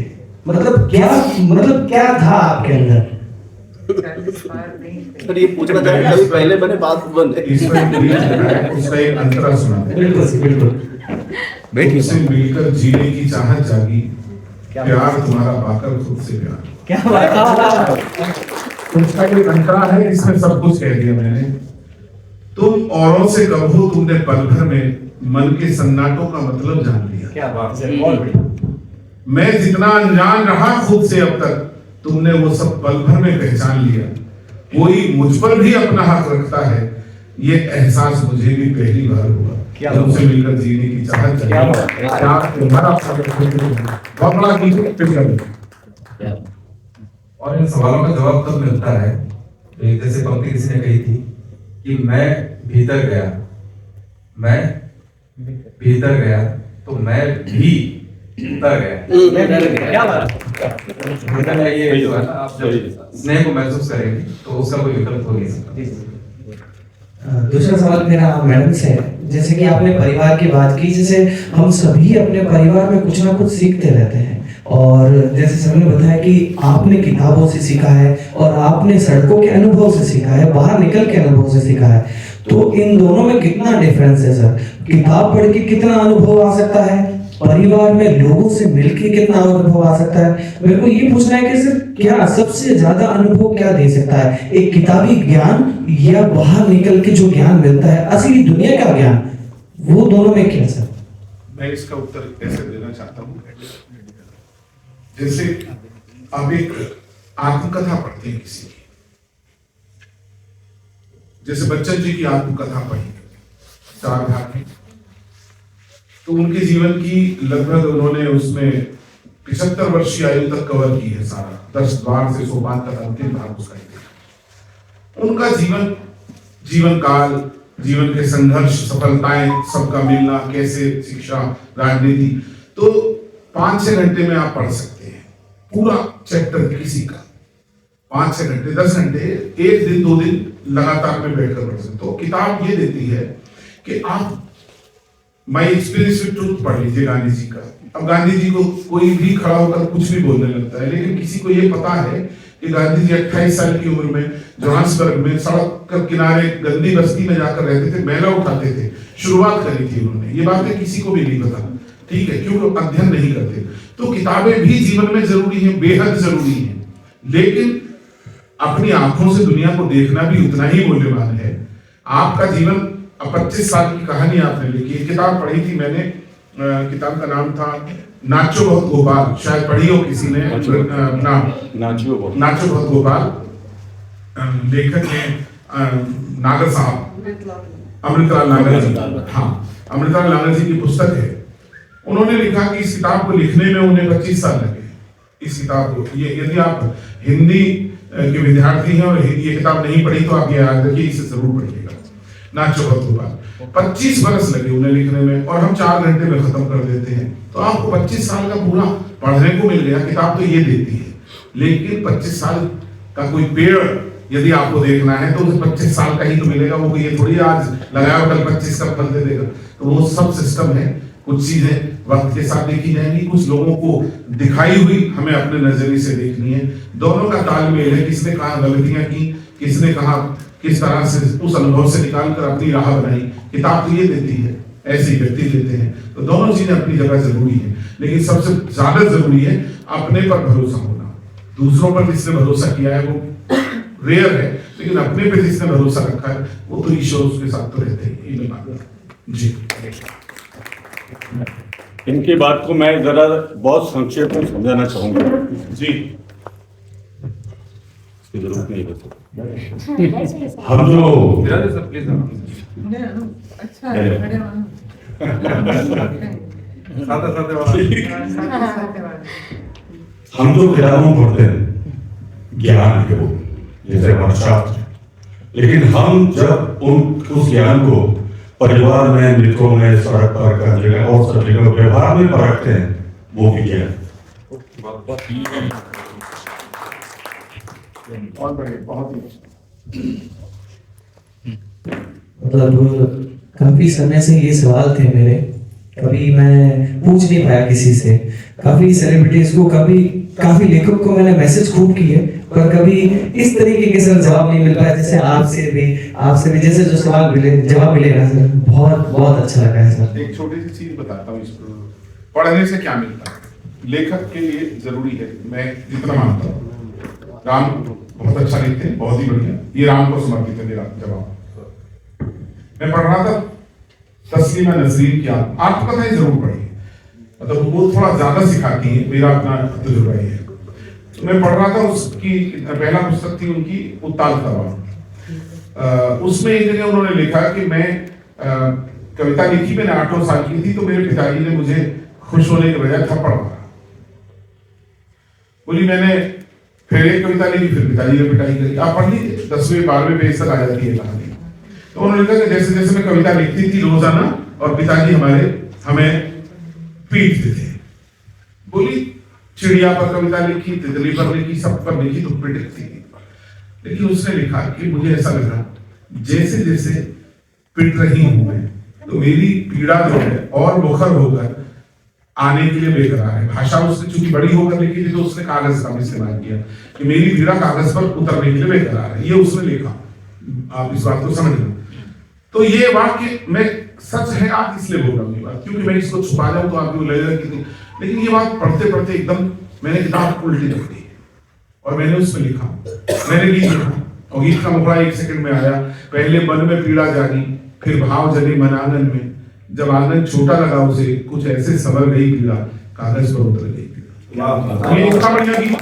मतलब क्या था आपके अंदर? पर ये पूछना चाहेंगे कभी पहले बने बाद में बने उसका एक अंतरा सुना दे। बिल्कुल तुमसे मिलकर जीने की चाहत जागी, प्यार तुम्हारा पाकर खुद से प्यार। क्या बात उसका एक अंतरा है, इसमें सब कुछ कह दिया मैंने। तुम औरों से कहो तुमने पल भर में मन के सन्नाटों का मतलब जान लिया। क्या बात है, बहुत बढ़िया। मैं जितना अनजान रहा खुद से अब तक, तुमने वो सब पल भर में पहचान लिया। कोई मुझ पर भी अपना हक रखता है, ये एहसास मुझे भी पहली बार हुआ। तुमसे मिलकर जीने की चाहत जागी, बहुत बड़ा कीजिए। और इन सवालों का जवाब तब मिलता है, जैसे पंक्ति किसी ने कही थी कि मैं भीतर गया तो मैं भी उतर गया। क्या बात है, ये जो है ना, आप जब स्नेह को महसूस करेंगे तो उसका कोई विकल्प हो नहीं सकता। दूसरा सवाल मेरा मैडम से है, जैसे कि आपने परिवार की बात की, जैसे हम सभी अपने परिवार में कुछ ना कुछ सीखते रहते हैं, और जैसे सर ने बताया कि आपने किताबों से सीखा है और आपने सड़कों के अनुभव से सीखा है, बाहर निकल के अनुभव से सीखा है, तो इन दोनों में कितना डिफरेंस है सर? किताब पढ़ के कितना अनुभव आ सकता है, परिवार में लोगों से मिलके कितना अनुभव आ सकता है? मेरे को ये पूछना है कि सर क्या सबसे ज्यादा अनुभव क्या दे सकता है, एक किताबी ज्ञान या बाहर निकल के जो ज्ञान मिलता है, असली दुनिया का ज्ञान, वो दोनों में क्या सर? मैं इसका उत्तर ऐसे देना चाहता हूँ, जैसे आप एक आत्मकथा पढ़ते हैं किसी की, जैसे बच्चन जी की आत्मकथा पढ़ी 4 भाग में, तो उनके जीवन की लगभग उन्होंने उसमें 75 वर्ष की आयु तक कवर की है सारा, 10 बार से सोपान तक अंतिम भाग उसका ही। उनका जीवन काल, जीवन के संघर्ष, सफलताएं, सबका मिलना, कैसे शिक्षा, राजनीति, तो 5-6 घंटे में आप पढ़ सकते हैं पूरा चैप्टर किसी का। 5-6 घंटे, 10 घंटे, 1 दिन 2 दिन लगातार में बैठकर पढ़ सकते। तो किताब ये देती है कि आप माई एक्सपीरियंस विद ट्रूथ पढ़ लीजिए गांधी जी का। अब गांधी जी को कोई भी खड़ा होकर कुछ भी बोलने लगता है, लेकिन किसी को ये पता है कि गांधी जी 28 साल की उम्र में जोहान्सबर्ग में सड़क के किनारे गंदी बस्ती में जाकर रहते थे, मैला उठाते थे, शुरुआत करी थी उन्होंने। ये बातें किसी को भी नहीं पता, ठीक है, क्योंकि अध्ययन नहीं करते। तो किताबें भी जीवन में जरूरी है, बेहद जरूरी है, लेकिन अपनी आंखों से दुनिया को देखना भी उतना ही मूल्यवान है। आपका जीवन, 25 साल की कहानी आपने लिखी, किताब पढ़ी थी मैंने, किताब का नाम था नाचो बहुत गोपाल, शायद पढ़ी हो किसी ने, नाचो बहुत गोपाल, लेखक है नागर साहब, अमृतलाल नागर जी। हाँ, अमृतलाल नागर जी की पुस्तक है। उन्होंने लिखा कि इस किताब को लिखने में उन्हें 25 साल लगे। इस किताब को, ये यदि आप हिंदी के विद्यार्थी हैं और ये किताब नहीं पढ़ी तो आप ये याद रखिए, इसे जरूर पढ़िएगा, नाचो बहुत गोपाल। 25 बरस लगे उन्हें लिखने में, और हम 4 घंटे में खत्म कर देते हैं। तो आपको 25 साल का पूरा पढ़ने को मिल गया। किताब तो ये देती है, लेकिन 25 साल का कोई पेड़ यदि आपको देखना है तो उसे 25 साल का ही तो मिलेगा, वो ये थोड़ी आज लगाया कल 25 का फल दे देगा। तो वो सब सिस्टम है, कुछ चीजें वक्त के साथ देखी जाएंगी, कुछ लोगों को दिखाई हुई हमें अपने नजरिए से देखनी है। दोनों का तालमेल है, किसने कहा गलतियां की, किसने कहा किस तरह से उस अनुभव से निकाल कर अपनी राह बनाई। किताब तो ये देती है, ऐसे व्यक्ति देते हैं। तो दोनों चीजें अपनी जगह जरूरी है, लेकिन सबसे ज्यादा जरूरी है अपने पर भरोसा होना। दूसरों पर जिसने भरोसा किया है वो रेयर है, लेकिन अपने पे जिसने भरोसा रखा है वो तो ईश्वर उसके साथ तो रहते ही। जी, इनकी बात को मैं जरा बहुत संक्षेप में समझाना चाहूंगा। जी, जरूरत नहीं है। हम जो प्लीज अच्छा है, बड़े हम जो किताबों पढ़ते हैं ज्ञान के, वो जैसे हमारा शास्त्र, लेकिन हम जब उस ज्ञान को परिवार में, मित्रों में, सड़क पर का जगह और सब जगह व्यवहार में परखते हैं, वो विज्ञान। मतलब काफी समय से ये सवाल थे मेरे कभी मैं पूछ नहीं पाया किसी से, काफी सेलिब्रिटीज को, काफी लेखक को मैंने मैसेज खूब किए, पर कभी इस तरीके के सर जवाब नहीं मिल पाया जैसे आपसे भी जैसे जो सवाल मिले जवाब मिलेगा सर, बहुत बहुत अच्छा लगा है सर। एक छोटी सी चीज बताता हूँ इसको, पढ़ने से क्या मिलता है लेखक के लिए जरूरी है, मैं जितना मानता हूँ। राम बहुत अच्छा लिखते हैं, बहुत ही बढ़िया, ये राम को समर्पित है मेरा जवाब। मैं पढ़ रहा था तस्लीमा नसरीन की, आपको पता है जरूर पढ़िए, मतलब वो थोड़ा ज्यादा सिखाती है, मेरा अपना तजुर्बा है। तो मैं पढ़ रहा था, उसकी पहला पुस्तक थी उनकी उत्ताल तलवार। उसमें एक जगह उन्होंने लिखा कि मैं कविता लिखी, मैंने 8 साल की थी, तो मेरे पिताजी ने मुझे खुश होने के बजाय थप्पड़ मारा। बोली मैंने फिर एक कविता लिखी, फिर पिताजी ने पिटाई करी। आप पढ़ लीजिए, 10वें 12वें पेज तक आ जाती है कहानी। तो उन्होंने लिखा कि जैसे जैसे मैं कविता लिखती थी रोजाना, और पिताजी हमें पीटते थे। बोली चिड़िया पर कविता लिखी, तितली पर लिखी, सब पर लिखी, तो पिटती थी। लेकिन उसने लिखा कि मुझे ऐसा लगा जैसे जैसे पिट रही हूं मैं, तो मेरी पीड़ा जो है और मुखर होकर आने के लिए बेकरार है। भाषा उसने चूंकि बड़ी होकर लिखी थी, तो उसने कागज का इस्तेमाल किया कि मेरी पीड़ा कागज पर उतरने के लिए बेकरार है, ये उसने लिखा। आप इस बात को समझ लो। तो ये वाक्य मैं सच है, आप इसलिए बोल रहा हूँ ये बात, क्योंकि मैं इसको छुपा जाऊं तो आपको लगेगा कि, लेकिन ये बात पढ़ते पढ़ते एकदम मैंने किताब उल्टी रख दी और मैंने उसमें लिखा, मैंने गीत लिखा, और गीत का मुखड़ा 1 सेकंड में आया। पहले मन में पीड़ा जागी, फिर भाव जगी मन आंगन में, जब आंगन छोटा लगा उसे, कुछ ऐसे संवर गई पीड़ा, कागज पर उतर गई पीड़ा। ये इतना बढ़िया गीत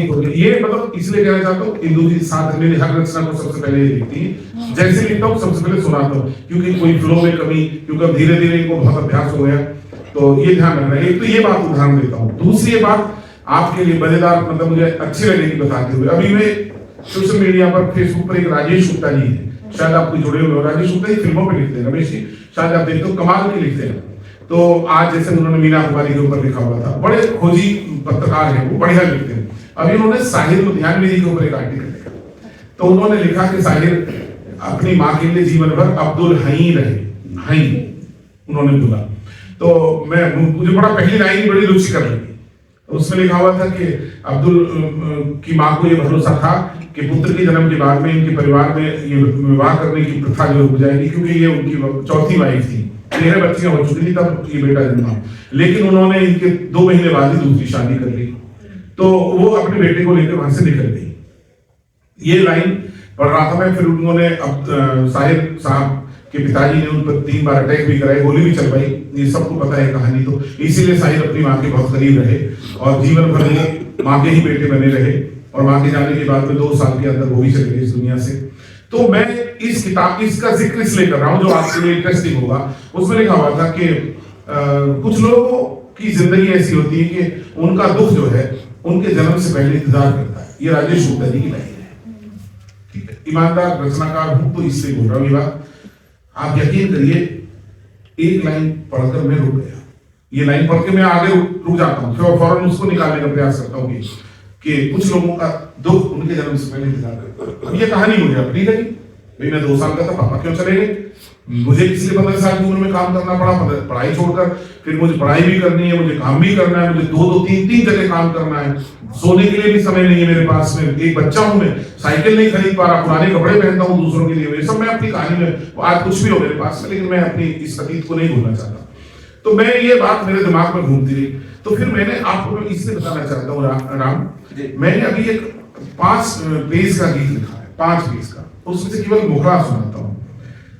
हो गया। ये मतलब इसलिए कहना चाहता हूँ, इंदु जी साथ मेरी हर रचना को सबसे पहले ये लिखती है, जैसे लिखता हूँ सबसे पहले सुनाता हूँ, क्योंकि कोई फ्लो में कमी, क्योंकि धीरे धीरे इनको बहुत अभ्यास हो गया, तो ये ध्यान रखना है। एक तो ये बात उदाहरण देता हूँ, दूसरी बात आपके लिए मजेदार, मतलब मुझे अच्छी लगेगी बताते हुए। अभी मैं सोशल मीडिया पर, फेसबुक पर एक राजेश गुप्ता जी है, शायद आपको जुड़े हुए हो। राजेश गुप्ता जी फिल्मों पे लिखते हैं, रमेश जी शायद आप देखते हो, कमाल के लिखते हैं। तो आज जैसे उन्होंने मीना कुमारी के ऊपर लिखा हुआ था, बड़े खोजी पत्रकार हैं वो, बढ़िया लिखते हैं। अभी उन्होंने साहिर लुधियानवी जी के ऊपर एक आर्टिकल लिखा, तो उन्होंने लिखा कि साहिर अपनी माँ के लिए जीवन भर अब्दुल हई रहे, हई उन्होंने बोला। तो मुझे बड़ा पहली लाइन बड़ी रुचिकर लगी। उसमें लिखा हुआ था कि अब्दुल की माँ को ये भरोसा था कि पुत्र के जन्म के बाद में इनके परिवार में ये विवाह करने की प्रथा जो हो जाएगी, क्योंकि ये उनकी चौथी वाइफ थी, 13 बच्चियां हो चुकी थी तब ये बेटा जन्मा। लेकिन उन्होंने इनके 2 महीने बाद ही दूसरी शादी कर ली, तो वो अपने बेटे को लेकर वहां से निकल गई। ये लाइन पढ़ रहा था मैं, फिर उन्होंने साहिर साहब के पिताजी ने उन पर 3 बार अटैक भी कराए, गोली भी चलवाई, ये सबको पता है कहानी। तो इसीलिए साहिर अपनी माँ के बहुत करीब रहे और जीवन भर वो माँ के ही बेटे बने रहे, और माँ के जाने के बाद में 2 साल के अंदर वो भी चले गए इस दुनिया से। तो मैं इस किताब इसका जिक्र इसलिए कर रहा हूँ, जो आपके लिए इंटरेस्टिंग होगा। उसमें लिखा हुआ था कि कुछ लोगों की जिंदगी ऐसी होती है कि उनका दुख जो है उनके जन्म से पहले इंतजार करता है। ये राजेश गुप्ता जी की लाइन है, ठीक है। ईमानदार रचनाकार हूं तो इससे बोल रहा हूँ ये बात। आप यकीन करिए, एक लाइन पढ़कर मैं रुक गया। ये लाइन पढ़ के मैं आगे रुक जाता हूँ, फिर फौरन उसको निकालने का प्रयास करता हूँ कि कुछ लोगों का दुख उनके जन्म से पहले इंतजार करता है। अब ये कहानी मुझे अपनी लगी, भाई मैं 2 साल का था, पापा क्यों चले गए, मुझे इसलिए 15 साल की उम्र में काम करना पड़ा, पढ़ाई छोड़कर। फिर मुझे पढ़ाई भी करनी है, मुझे काम भी करना है, मुझे 2-2, 3-3 जगह काम करना है, सोने के लिए भी समय नहीं है मेरे पास में, एक बच्चा हूं मैं, साइकिल नहीं खरीद पा रहा, पुराने कपड़े पहनता हूं दूसरों के लिए। ये सब मैं अपनी कहानी में, आज कुछ भी हो मेरे पास में, लेकिन मैं अपनी इस अतीत को नहीं भूलना चाहता। तो मैं ये बात मेरे दिमाग में घूमती रही, तो फिर मैंने आपको इसलिए बताना चाहता हूँ राम, मैंने अभी एक 5 पेज का गीत लिखा है, 5 पेज का, उसमें से केवल मुखड़ा सुनाता हूँ।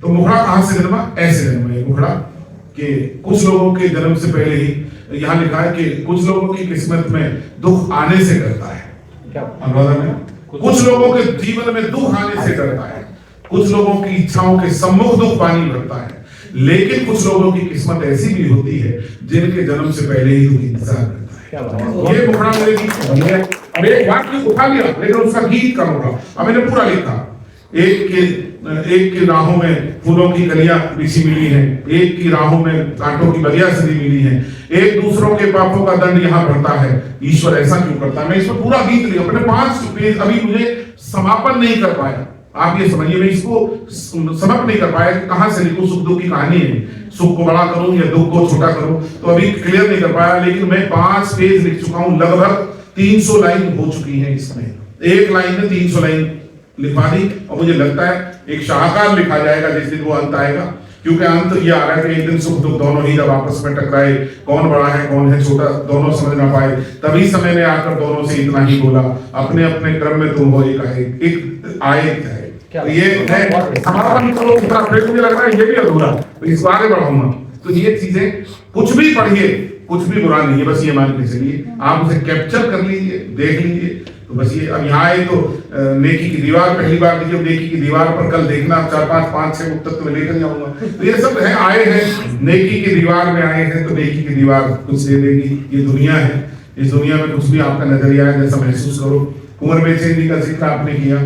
तो मुखड़ा कहां से जन्मा, ऐसे जन्मा ये मुखड़ा कि कुछ लोगों के जन्म से पहले ही, यहाँ लिखा है कि कुछ लोगों की किस्मत में दुख आने से डरता है, क्या अनुवाद में, कुछ लोगों के जीवन में दुख आने से डरता है, कुछ लोगों की इच्छाओं के सम्मुख दुख पानी भरता है, लेकिन कुछ लोगों की किस्मत ऐसी भी होती है जिनके जन्म से पहले ही दुख इंतजार करता है। ये मुखड़ा मेरे गीत, अब एक वाक्य उठा लिया, लेकिन उसका गीत का मुखड़ा अब मैंने पूरा लिखा। एक की राहों में फूलों की कलियां बिछी मिली हैं, एक की राहों में कांटों की बगिया सजी मिली हैं, एक दूसरों के पापों का दंड यहाँ भरता है, ईश्वर ऐसा क्यों करता है। मैं इसमें पूरा गीत लिया, अपने 5 पेज, अभी मुझे समापन नहीं कर पाया। आप ये समझिए, मैं इसको समाप्त नहीं कर पाया कि कहां से लिखूं, सुख दुख की कहानी है, सुख को बड़ा करूं या दुख को छोटा करूं, तो अभी क्लियर नहीं कर पाया, लेकिन मैं 5 पेज लिख चुका हूं, लगभग 300 लाइन हो चुकी है इसमें, एक लाइन में 300 लाइन लिखवा दी, और मुझे लगता है एक शाहकार लिखा जाएगा जिस दिन वो अंत आएगा, क्योंकि अंत ये आ रहा है कि एक दिन सुख दुख दोनों ही जब आपस में टकराए, कौन बड़ा है कौन है छोटा दोनों समझ ना पाए, तभी समय ने आकर दोनों से इतना ही बोला, अपने अपने क्रम में तुम हो एक आयत है। तो ये है हमारा मुझे लग रहा है ये भी अधूरा, तो इस बारे बढ़ाऊंगा। तो ये चीजें कुछ भी पढ़िए, कुछ भी बुरा नहीं है, बस ये मान के चलिए, आप उसे कैप्चर कर लीजिए, देख लीजिए। तो बस ये अब यहाँ आए तो नेकी की दीवार पहली बार देखिए, नेकी की दीवार पर कल देखना 4 5 5 6 तत्व लेकर जाऊंगा। तो ये सब है, आए हैं नेकी की दीवार में आए हैं, तो नेकी की दीवार कुछ दे देगी। ये दुनिया है, इस दुनिया में कुछ भी आपका नजरिया है जैसा महसूस करो। कुंवर बेचैनी का जिक्र आपने किया,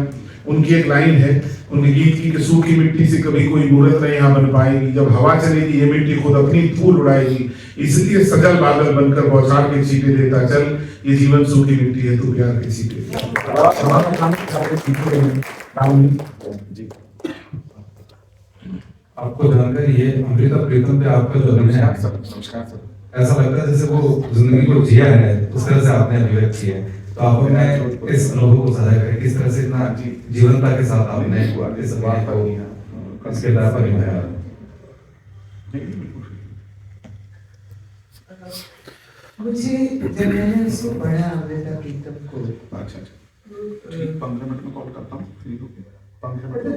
उनकी एक लाइन है उनके गीत की कि सूखी मिट्टी से कभी कोई मूर्त नहीं यहाँ बन पाएगी, जब हवा चलेगी ये मिट्टी खुद अपनी फूल उड़ाएगी, इसलिए सजल बादल बनकर बौछार के छींटे देता चल, ये जीवन सूखी मिट्टी है तो प्यार के छींटे। आपको जानकर ये अमृता प्रीतम पे आपका जो अभिनय है, ऐसा लगता है जैसे वो जिंदगी को जिया है, उस तरह से आपने अभिव्यक्त किया है। तो आप अपने इस अनुभव को साझा करें, किस तरह से इतना जीवनता के साथ आपने इस बात को इसके दायरे पर निभाया। मुझे जब मैंने उसको पढ़ा अमृता प्रीतम को, अच्छा 15 मिनट में कॉल करता हूँ।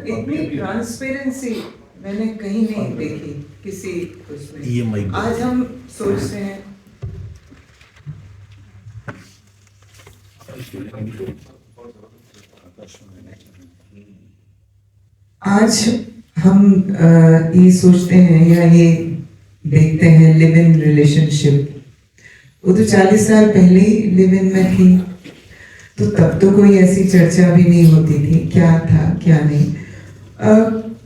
इतनी ट्रांसपेरेंसी मैंने कहीं नहीं देखी किसी उसमें। आज हम सोचते हैं आज हम ये सोचते हैं या ये देखते हैं लिव इन रिलेशनशिप, वो तो 40 साल पहले ही लिव इन में थी, तो तब तो कोई ऐसी चर्चा भी नहीं होती थी क्या था क्या नहीं।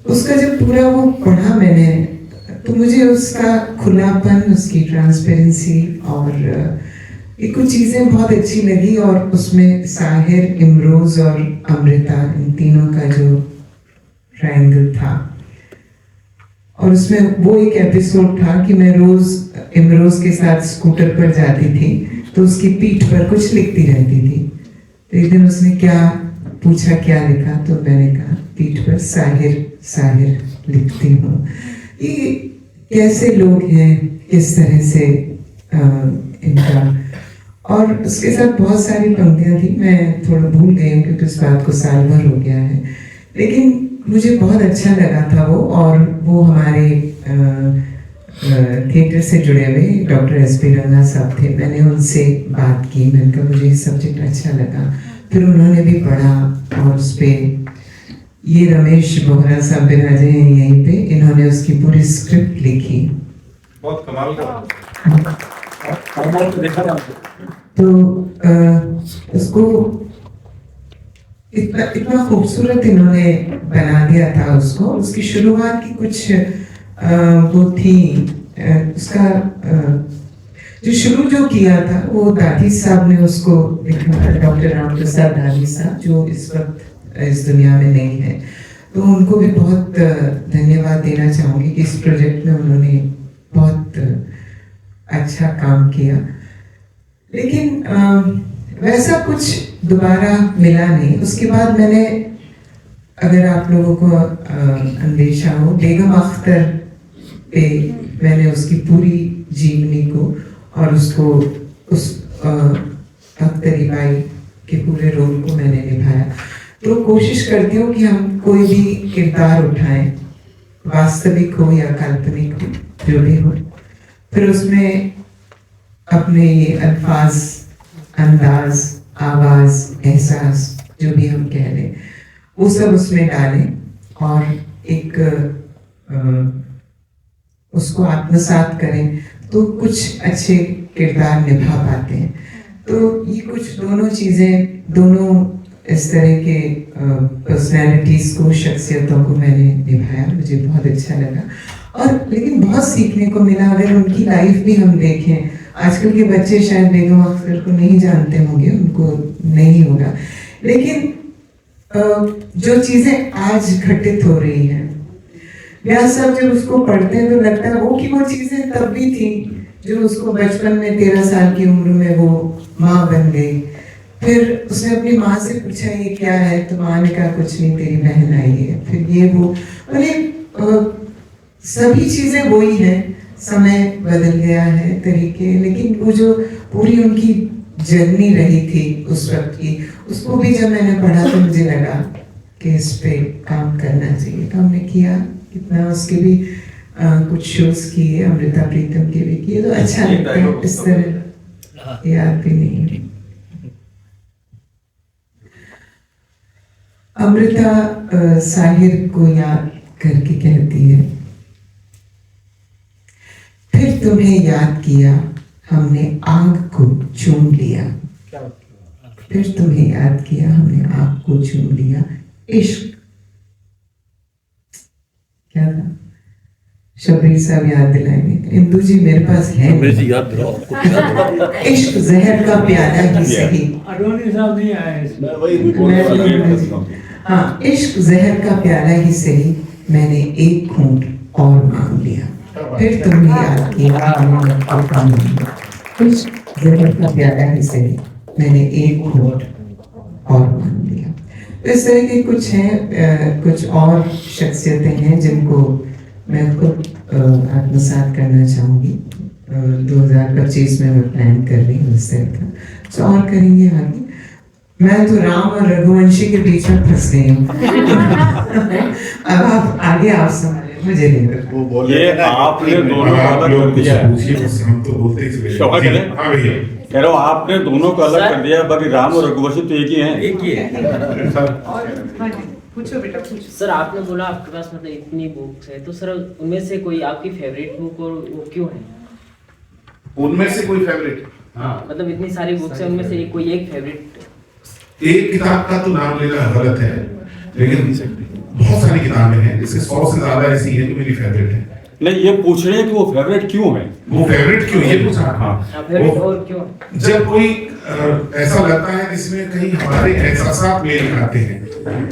उसका जब पूरा वो पढ़ा मैंने, तो मुझे उसका खुलापन, उसकी ट्रांसपेरेंसी और ये कुछ चीजें बहुत अच्छी लगी। और उसमें साहिर, इमरोज और अमृता, इन तीनों का जो ट्रायंगल था, और उसमें वो एक एपिसोड था कि मैं रोज इमरोज के साथ स्कूटर पर जाती थी, तो उसकी पीठ पर कुछ लिखती रहती थी। तो एक दिन उसने क्या पूछा क्या लिखा, तो मैंने कहा पीठ पर साहिर साहिर लिखती हूँ। ये कैसे लोग हैं, किस तरह से इनका, और उसके साथ बहुत सारी पंक्तियां थी, मैं थोड़ा भूल गई हूँ क्योंकि उस बात को साल भर हो गया है, लेकिन मुझे बहुत अच्छा लगा था वो। और वो हमारे थिएटर से जुड़े हुए डॉक्टर एस.पी. रंगा साहब थे, मैंने उनसे बात की, मैंने कहा मुझे सब्जेक्ट अच्छा लगा, फिर उन्होंने भी पढ़ा और उस पर ये रमेश बोहरा साहब बिराजे हैं यहीं पे, इन्होंने उसकी पूरी स्क्रिप्ट लिखी। बहुत कमाल का। तो उसको इतना खूबसूरत इन्होंने बना दिया था उसको। उसकी शुरुआत की कुछ वो थी, उसका जो शुरू जो किया था वो दादी साहब ने उसको लिखा था, डॉक्टर राम प्रसाद दादी साहब, जो इस वक्त इस दुनिया में नहीं है। तो उनको भी बहुत धन्यवाद देना चाहूँगी कि इस प्रोजेक्ट में उन्होंने बहुत अच्छा काम किया। लेकिन वैसा कुछ दोबारा मिला नहीं। उसके बाद मैंने, अगर आप लोगों को अंदेशा हो, बेगम अख्तर पे मैंने उसकी पूरी जीवनी को और उसको उस अख्तरी बाई के पूरे रोल को मैंने निभाया। तो कोशिश करती हूँ कि हम कोई भी किरदार उठाएं, वास्तविक हो या काल्पनिक हो, जो भी हो, फिर उसमें अपने ये अल्फाज, अंदाज, आवाज, एहसास, जो भी हम कह लें, वो सब उसमें डालें और एक उसको आत्मसात करें, तो कुछ अच्छे किरदार निभा पाते हैं। तो ये कुछ दोनों चीज़ें, दोनों इस तरह के पर्सनैलिटीज को, शख्सियतों को मैंने निभाया, मुझे बहुत अच्छा लगा। और लेकिन बहुत सीखने को मिला। अगर उनकी लाइफ भी हम देखें, आजकल के बच्चे शायद बेगम अख्तर को नहीं जानते होंगे, उनको नहीं होगा, लेकिन जो चीज़ें आज घटित हो रही हैं, व्यास साहब जब उसको पढ़ते हैं तो लगता है वो चीजें तब भी थी जो उसको बचपन में 13 साल की उम्र में वो माँ बन गई। फिर उसने अपनी माँ से पूछा ये क्या है, तो माँ ने कहा कुछ नहीं, तेरी बहन आई है। फिर ये वो सभी चीजें वही हैं, समय बदल गया है तरीके, लेकिन वो जो पूरी उनकी जर्नी रही थी उस वक्त की, उसको भी जब मैंने पढ़ा तो मुझे लगा कि इस पे काम करना चाहिए, तो हमने किया। कितना उसके भी कुछ शोज किए, अमृता प्रीतम के भी किए, तो अच्छा लगता है इस तरह याद भी नहीं। अमृता साहिर को याद करके कहती है, फिर तुम्हें याद किया हमने आग को चूम लिया, फिर तुम्हें याद किया हमने आग को चूम लिया। इश्क क्या था, शबरीर साहब याद दिलाएंगे। इंदु जी मेरे पास है, याद दिलाओ। इश्क जहर का प्याला ही सही। अडवाणी साहब नहीं आए इसमें। हाँ, इश्क जहर का प्याला ही सही, मैंने एक घूंट और मांग लिया, फिर तुमने याद किया इश्क जहर का प्याला ही सही, मैंने एक घूंट और मांग लिया। इस तरह के कुछ हैं, कुछ और शख्सियतें हैं जिनको मैं खुद आत्मसात करना चाहूँगी। 2025 में मैं प्लान कर रही हूँ इस तरह का, तो और करेंगे आगे। मैं तो राम और रघुवंशी के बीच में फंस गई हूँ। अब आप आगे आप संभालें, मुझे नहीं पता। वो बोले ये आपने दोनों आप अलग लोग कर कुछ दिया है। पूछिए, बस हम तो बोलते ही चले शौका जी, करें? हाँ भैया। कह रहा हूँ आपने दोनों को अलग कर दिया, बाकी राम और रघुवंशी तो एक ही हैं। एक ही है पूछो बेटा पूछो। सर आपने बोला आपके पास मतलब इतनी बुक्स है, तो सर उनमें से कोई आपकी फेवरेट बुक और वो क्यों है? उनमें से कोई फेवरेट? हाँ मतलब इतनी सारी बुक्स है, उनमें से कोई एक फेवरेट? एक किताब का तो नाम लेना गलत है, लेकिन बहुत सारी किताबें हैं, इससे 100 से ज्यादा ऐसी हैं जो मेरी फेवरेट है। नहीं, ये पूछ रहे हैं कि वो फेवरेट क्यों है। वो फेवरेट क्यों, ये पूछा? हाँ, फेवरेट और क्यों? जब कोई ऐसा लगता है जिसमें कहीं हमारे एहसास मेल खाते हैं,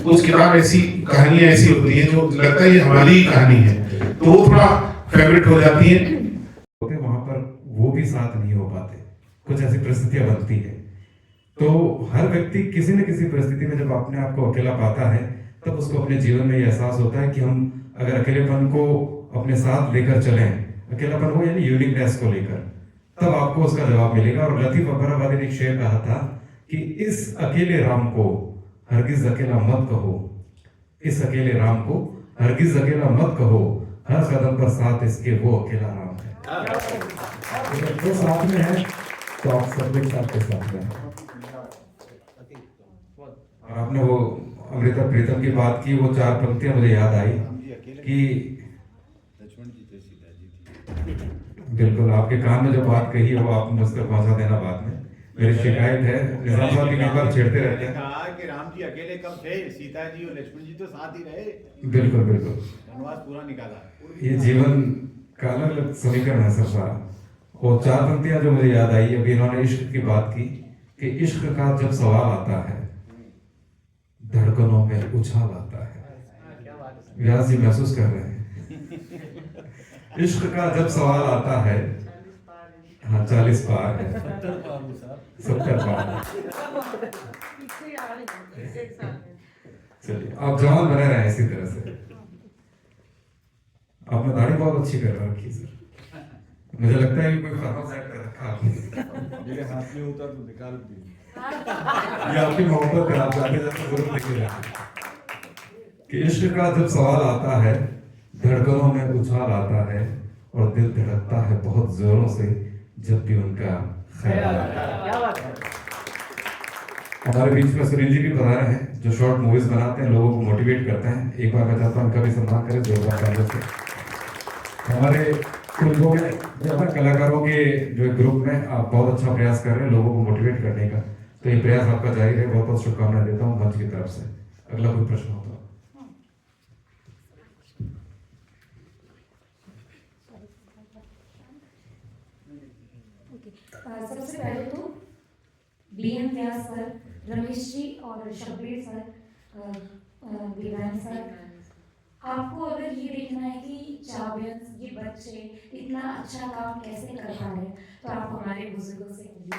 कुछ किताब ऐसी कहानियां ऐसी होती हैं जो लगता है ये हमारी ही कहानी है, तो वो थोड़ा फेवरेट हो जाती है। वहां पर वो भी साथ नहीं हो पाते, कुछ ऐसी परिस्थितियां बनती है। तो हर व्यक्ति किसी न किसी परिस्थिति में जब अपने आप को अकेला पाता है, तब उसको अपने जीवन में ये एहसास होता है कि हम अगर अकेलेपन को अपने साथ लेकर चलें, अकेलापन हो यानी यूनिकनेस को लेकर, तब आपको उसका जवाब मिलेगा। और लतीफ अकबराबादी ने एक शेर कहा था कि इस अकेले राम को हरगिज अकेला मत कहो, इस अकेले राम को हरगिज अकेला मत कहो, हर कदम पर साथ इसके वो अकेला राम है। तो साथ में है तो आप सब लोग साथ के साथ में। और आपने वो अमृता प्रीतम की बात की, वो 4 पंक्तियां मुझे याद आई कि बिल्कुल आपके कान में जो बात कही है वो आप मुझ तक पहुंचा देना बाद में। मेरी शिकायत है, निजाम साहब की कई बार छेड़ते रहते हैं। कहा कि राम जी अकेले कब थे, सीता जी और लक्ष्मण जी तो साथ ही रहे। बिल्कुल बिल्कुल, वनवास पूरा निकाला। ये जीवन का अलग अलग समीकरण है सब सारा। वो 4 पंक्तियां जो मुझे याद आई, अभी इन्होंने इश्क की बात की कि इश्क का जब सवाल आता है धड़कनों में उछाल आता है। व्यास जी महसूस कर रहे हैं, इश्क का जब सवाल आता है, हाँ 40 पार है, 70 पार है। चलिए आप जवान बने रहे इसी तरह से। आपने दाढ़ी बहुत अच्छी कर रखी सर, मुझे लगता है कि कोई फर्मा सेट कर रखा आपने। मेरे हाथ में होता तो निकाल दी। ये आपकी मोहब्बत का आप जाते जाते जरूर लेके जाए कि इश्क का जब सवाल आता है धड़कनों में उछाल आता है और दिल धड़कता है बहुत जोरों से जब भी उनका ख्याल आता है। हमारे बीच में सुनील जी भी बता रहे हैं जो शॉर्ट मूवीज बनाते हैं, लोगों को मोटिवेट करते हैं। एक बार मैं चाहता हूँ उनका भी सम्मान करें जोरदार तालियों से। हमारे कुछ कलाकारों के जो ग्रुप में आप बहुत अच्छा प्रयास कर रहे हैं लोगों को मोटिवेट करने का, तो ये प्रयास आपका जारी रहे। बहुत बहुत शुभकामनाएं देता हूँ मंच की तरफ से। अगला कोई प्रश्न हो तो सबसे पहले तो बीएम व्यास सर, रमेश जी और शब्बीर सर, दीवान सर, आपको अगर ये देखना है कि चाबियंस ये बच्चे इतना अच्छा काम कैसे कर पा रहे हैं, तो आप हमारे बुजुर्गों से इनका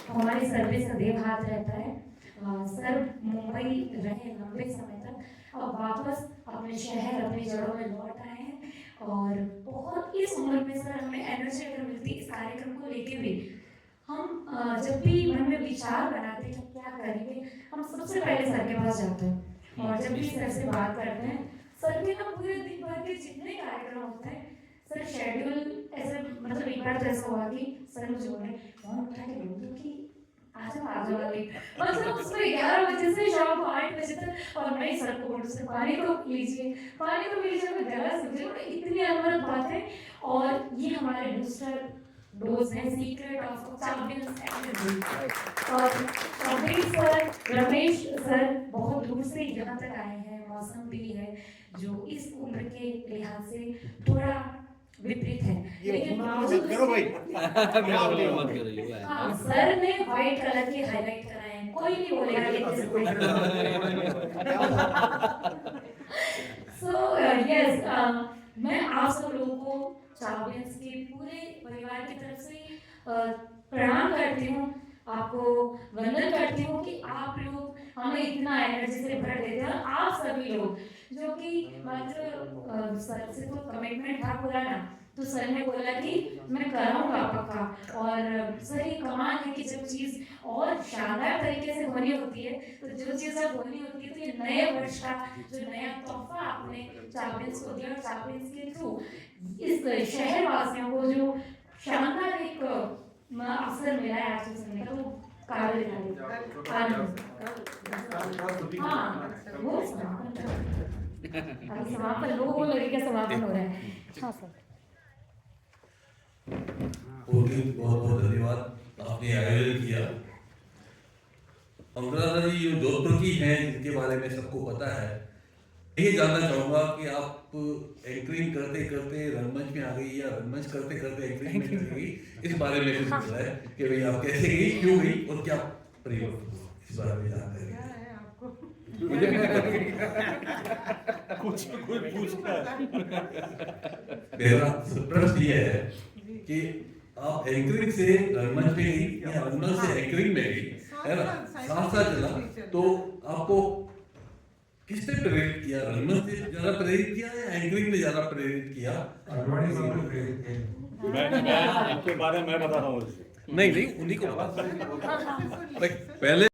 हमारे सर पे सदैव हाथ रहता है। सर मुंबई रहे लंबे समय तक, अब वापस अपने शहर अपनी जड़ों में लौट आए हैं, और बहुत इस उम्र में सर हमें एनर्जी अगर मिलती है इस कार्यक्रम को लेके भी। हम जब भी मन में विचार बनाते हैं क्या करेंगे, हम सबसे पहले सर के पास जाते हैं, और जब भी सर से बात करते हैं, सर के ना पूरे दिन भर के जितने कार्यक्रम होते हैं, सर शेड्यूल ऐसे, मतलब एक बार तो ऐसा हुआ कि सर मुझे बोले फोन उठा के बोल कि आ जाओ वाली, मतलब उसमें 11 बजे से शाम को 8 बजे तक, और मैं सर को बोलूँ सर पानी को लीजिए, मैं गला समझे, इतनी अनवरत बातें। और ये हमारे बूस्टर डोज है सीक्रेट ऑफ चैंपियंस एनर्जी। और सर, रमेश सर बहुत दूर से यहाँ तक आए हैं, मौसम भी है जो इस उम्र के लिहाज से थोड़ा विपरीत है, लेकिन हाँ, सर ने व्हाइट कलर के हाईलाइट कराए हैं, कोई नहीं बोलेगा सो यस, मैं आप सब लोगों को चाबियंस के पूरे परिवार की तरफ से प्रणाम करती हूँ, आपको वंदन करती हूँ कि आप लोग हमें इतना एनर्जी से भर देते हैं। और आप सभी लोग जो कि मात्र सर से तो कमिटमेंट था पूरा ना, तो सर ने बोला कि मैं कराऊंगा पक्का। और सर ये कमाल है कि जब चीज़ और शानदार तरीके से होनी होती है, तो जो चीज़ जब होनी होती है, तो ये नए वर्ष का जो नया तोहफा आपने चैंपियंस को दिया, और चैंपियंस के थ्रू इस शहर वासियों को जो शानदार एक अवसर मिला है आपसे सुनने का, तो काबिल वो समापन लोगों लगे का समापन हो रहा है। हाँ सर, बहुत बहुत धन्यवाद, आपने आयोजन किया। अनुराधा जी जो जोधपुर की हैं, जिनके बारे में सबको पता है, ये जानना चाहूंगा कि आप एंकरिंग करते करते रंगमंच में आ गई, या रंगमंच करते करते एंकरिंग में चली गई, इस बारे में कुछ पता है कि भाई आप कैसे गई, क्यों गई, और क्या प्रयोग, इस बारे में जानकारी मेरा प्रश्न ये है कि आप एंकरिंग से रंगमंच में गई या रंगमंच से एंकरिंग में गई, है ना, साथ साथ चला, तो आपको किसने प्रेरित किया, रंगमंच से ज्यादा प्रेरित किया या एंकरिंग में ज्यादा प्रेरित किया? मैं आपके बारे में बता रहा हूँ, नहीं उन्हीं को पहले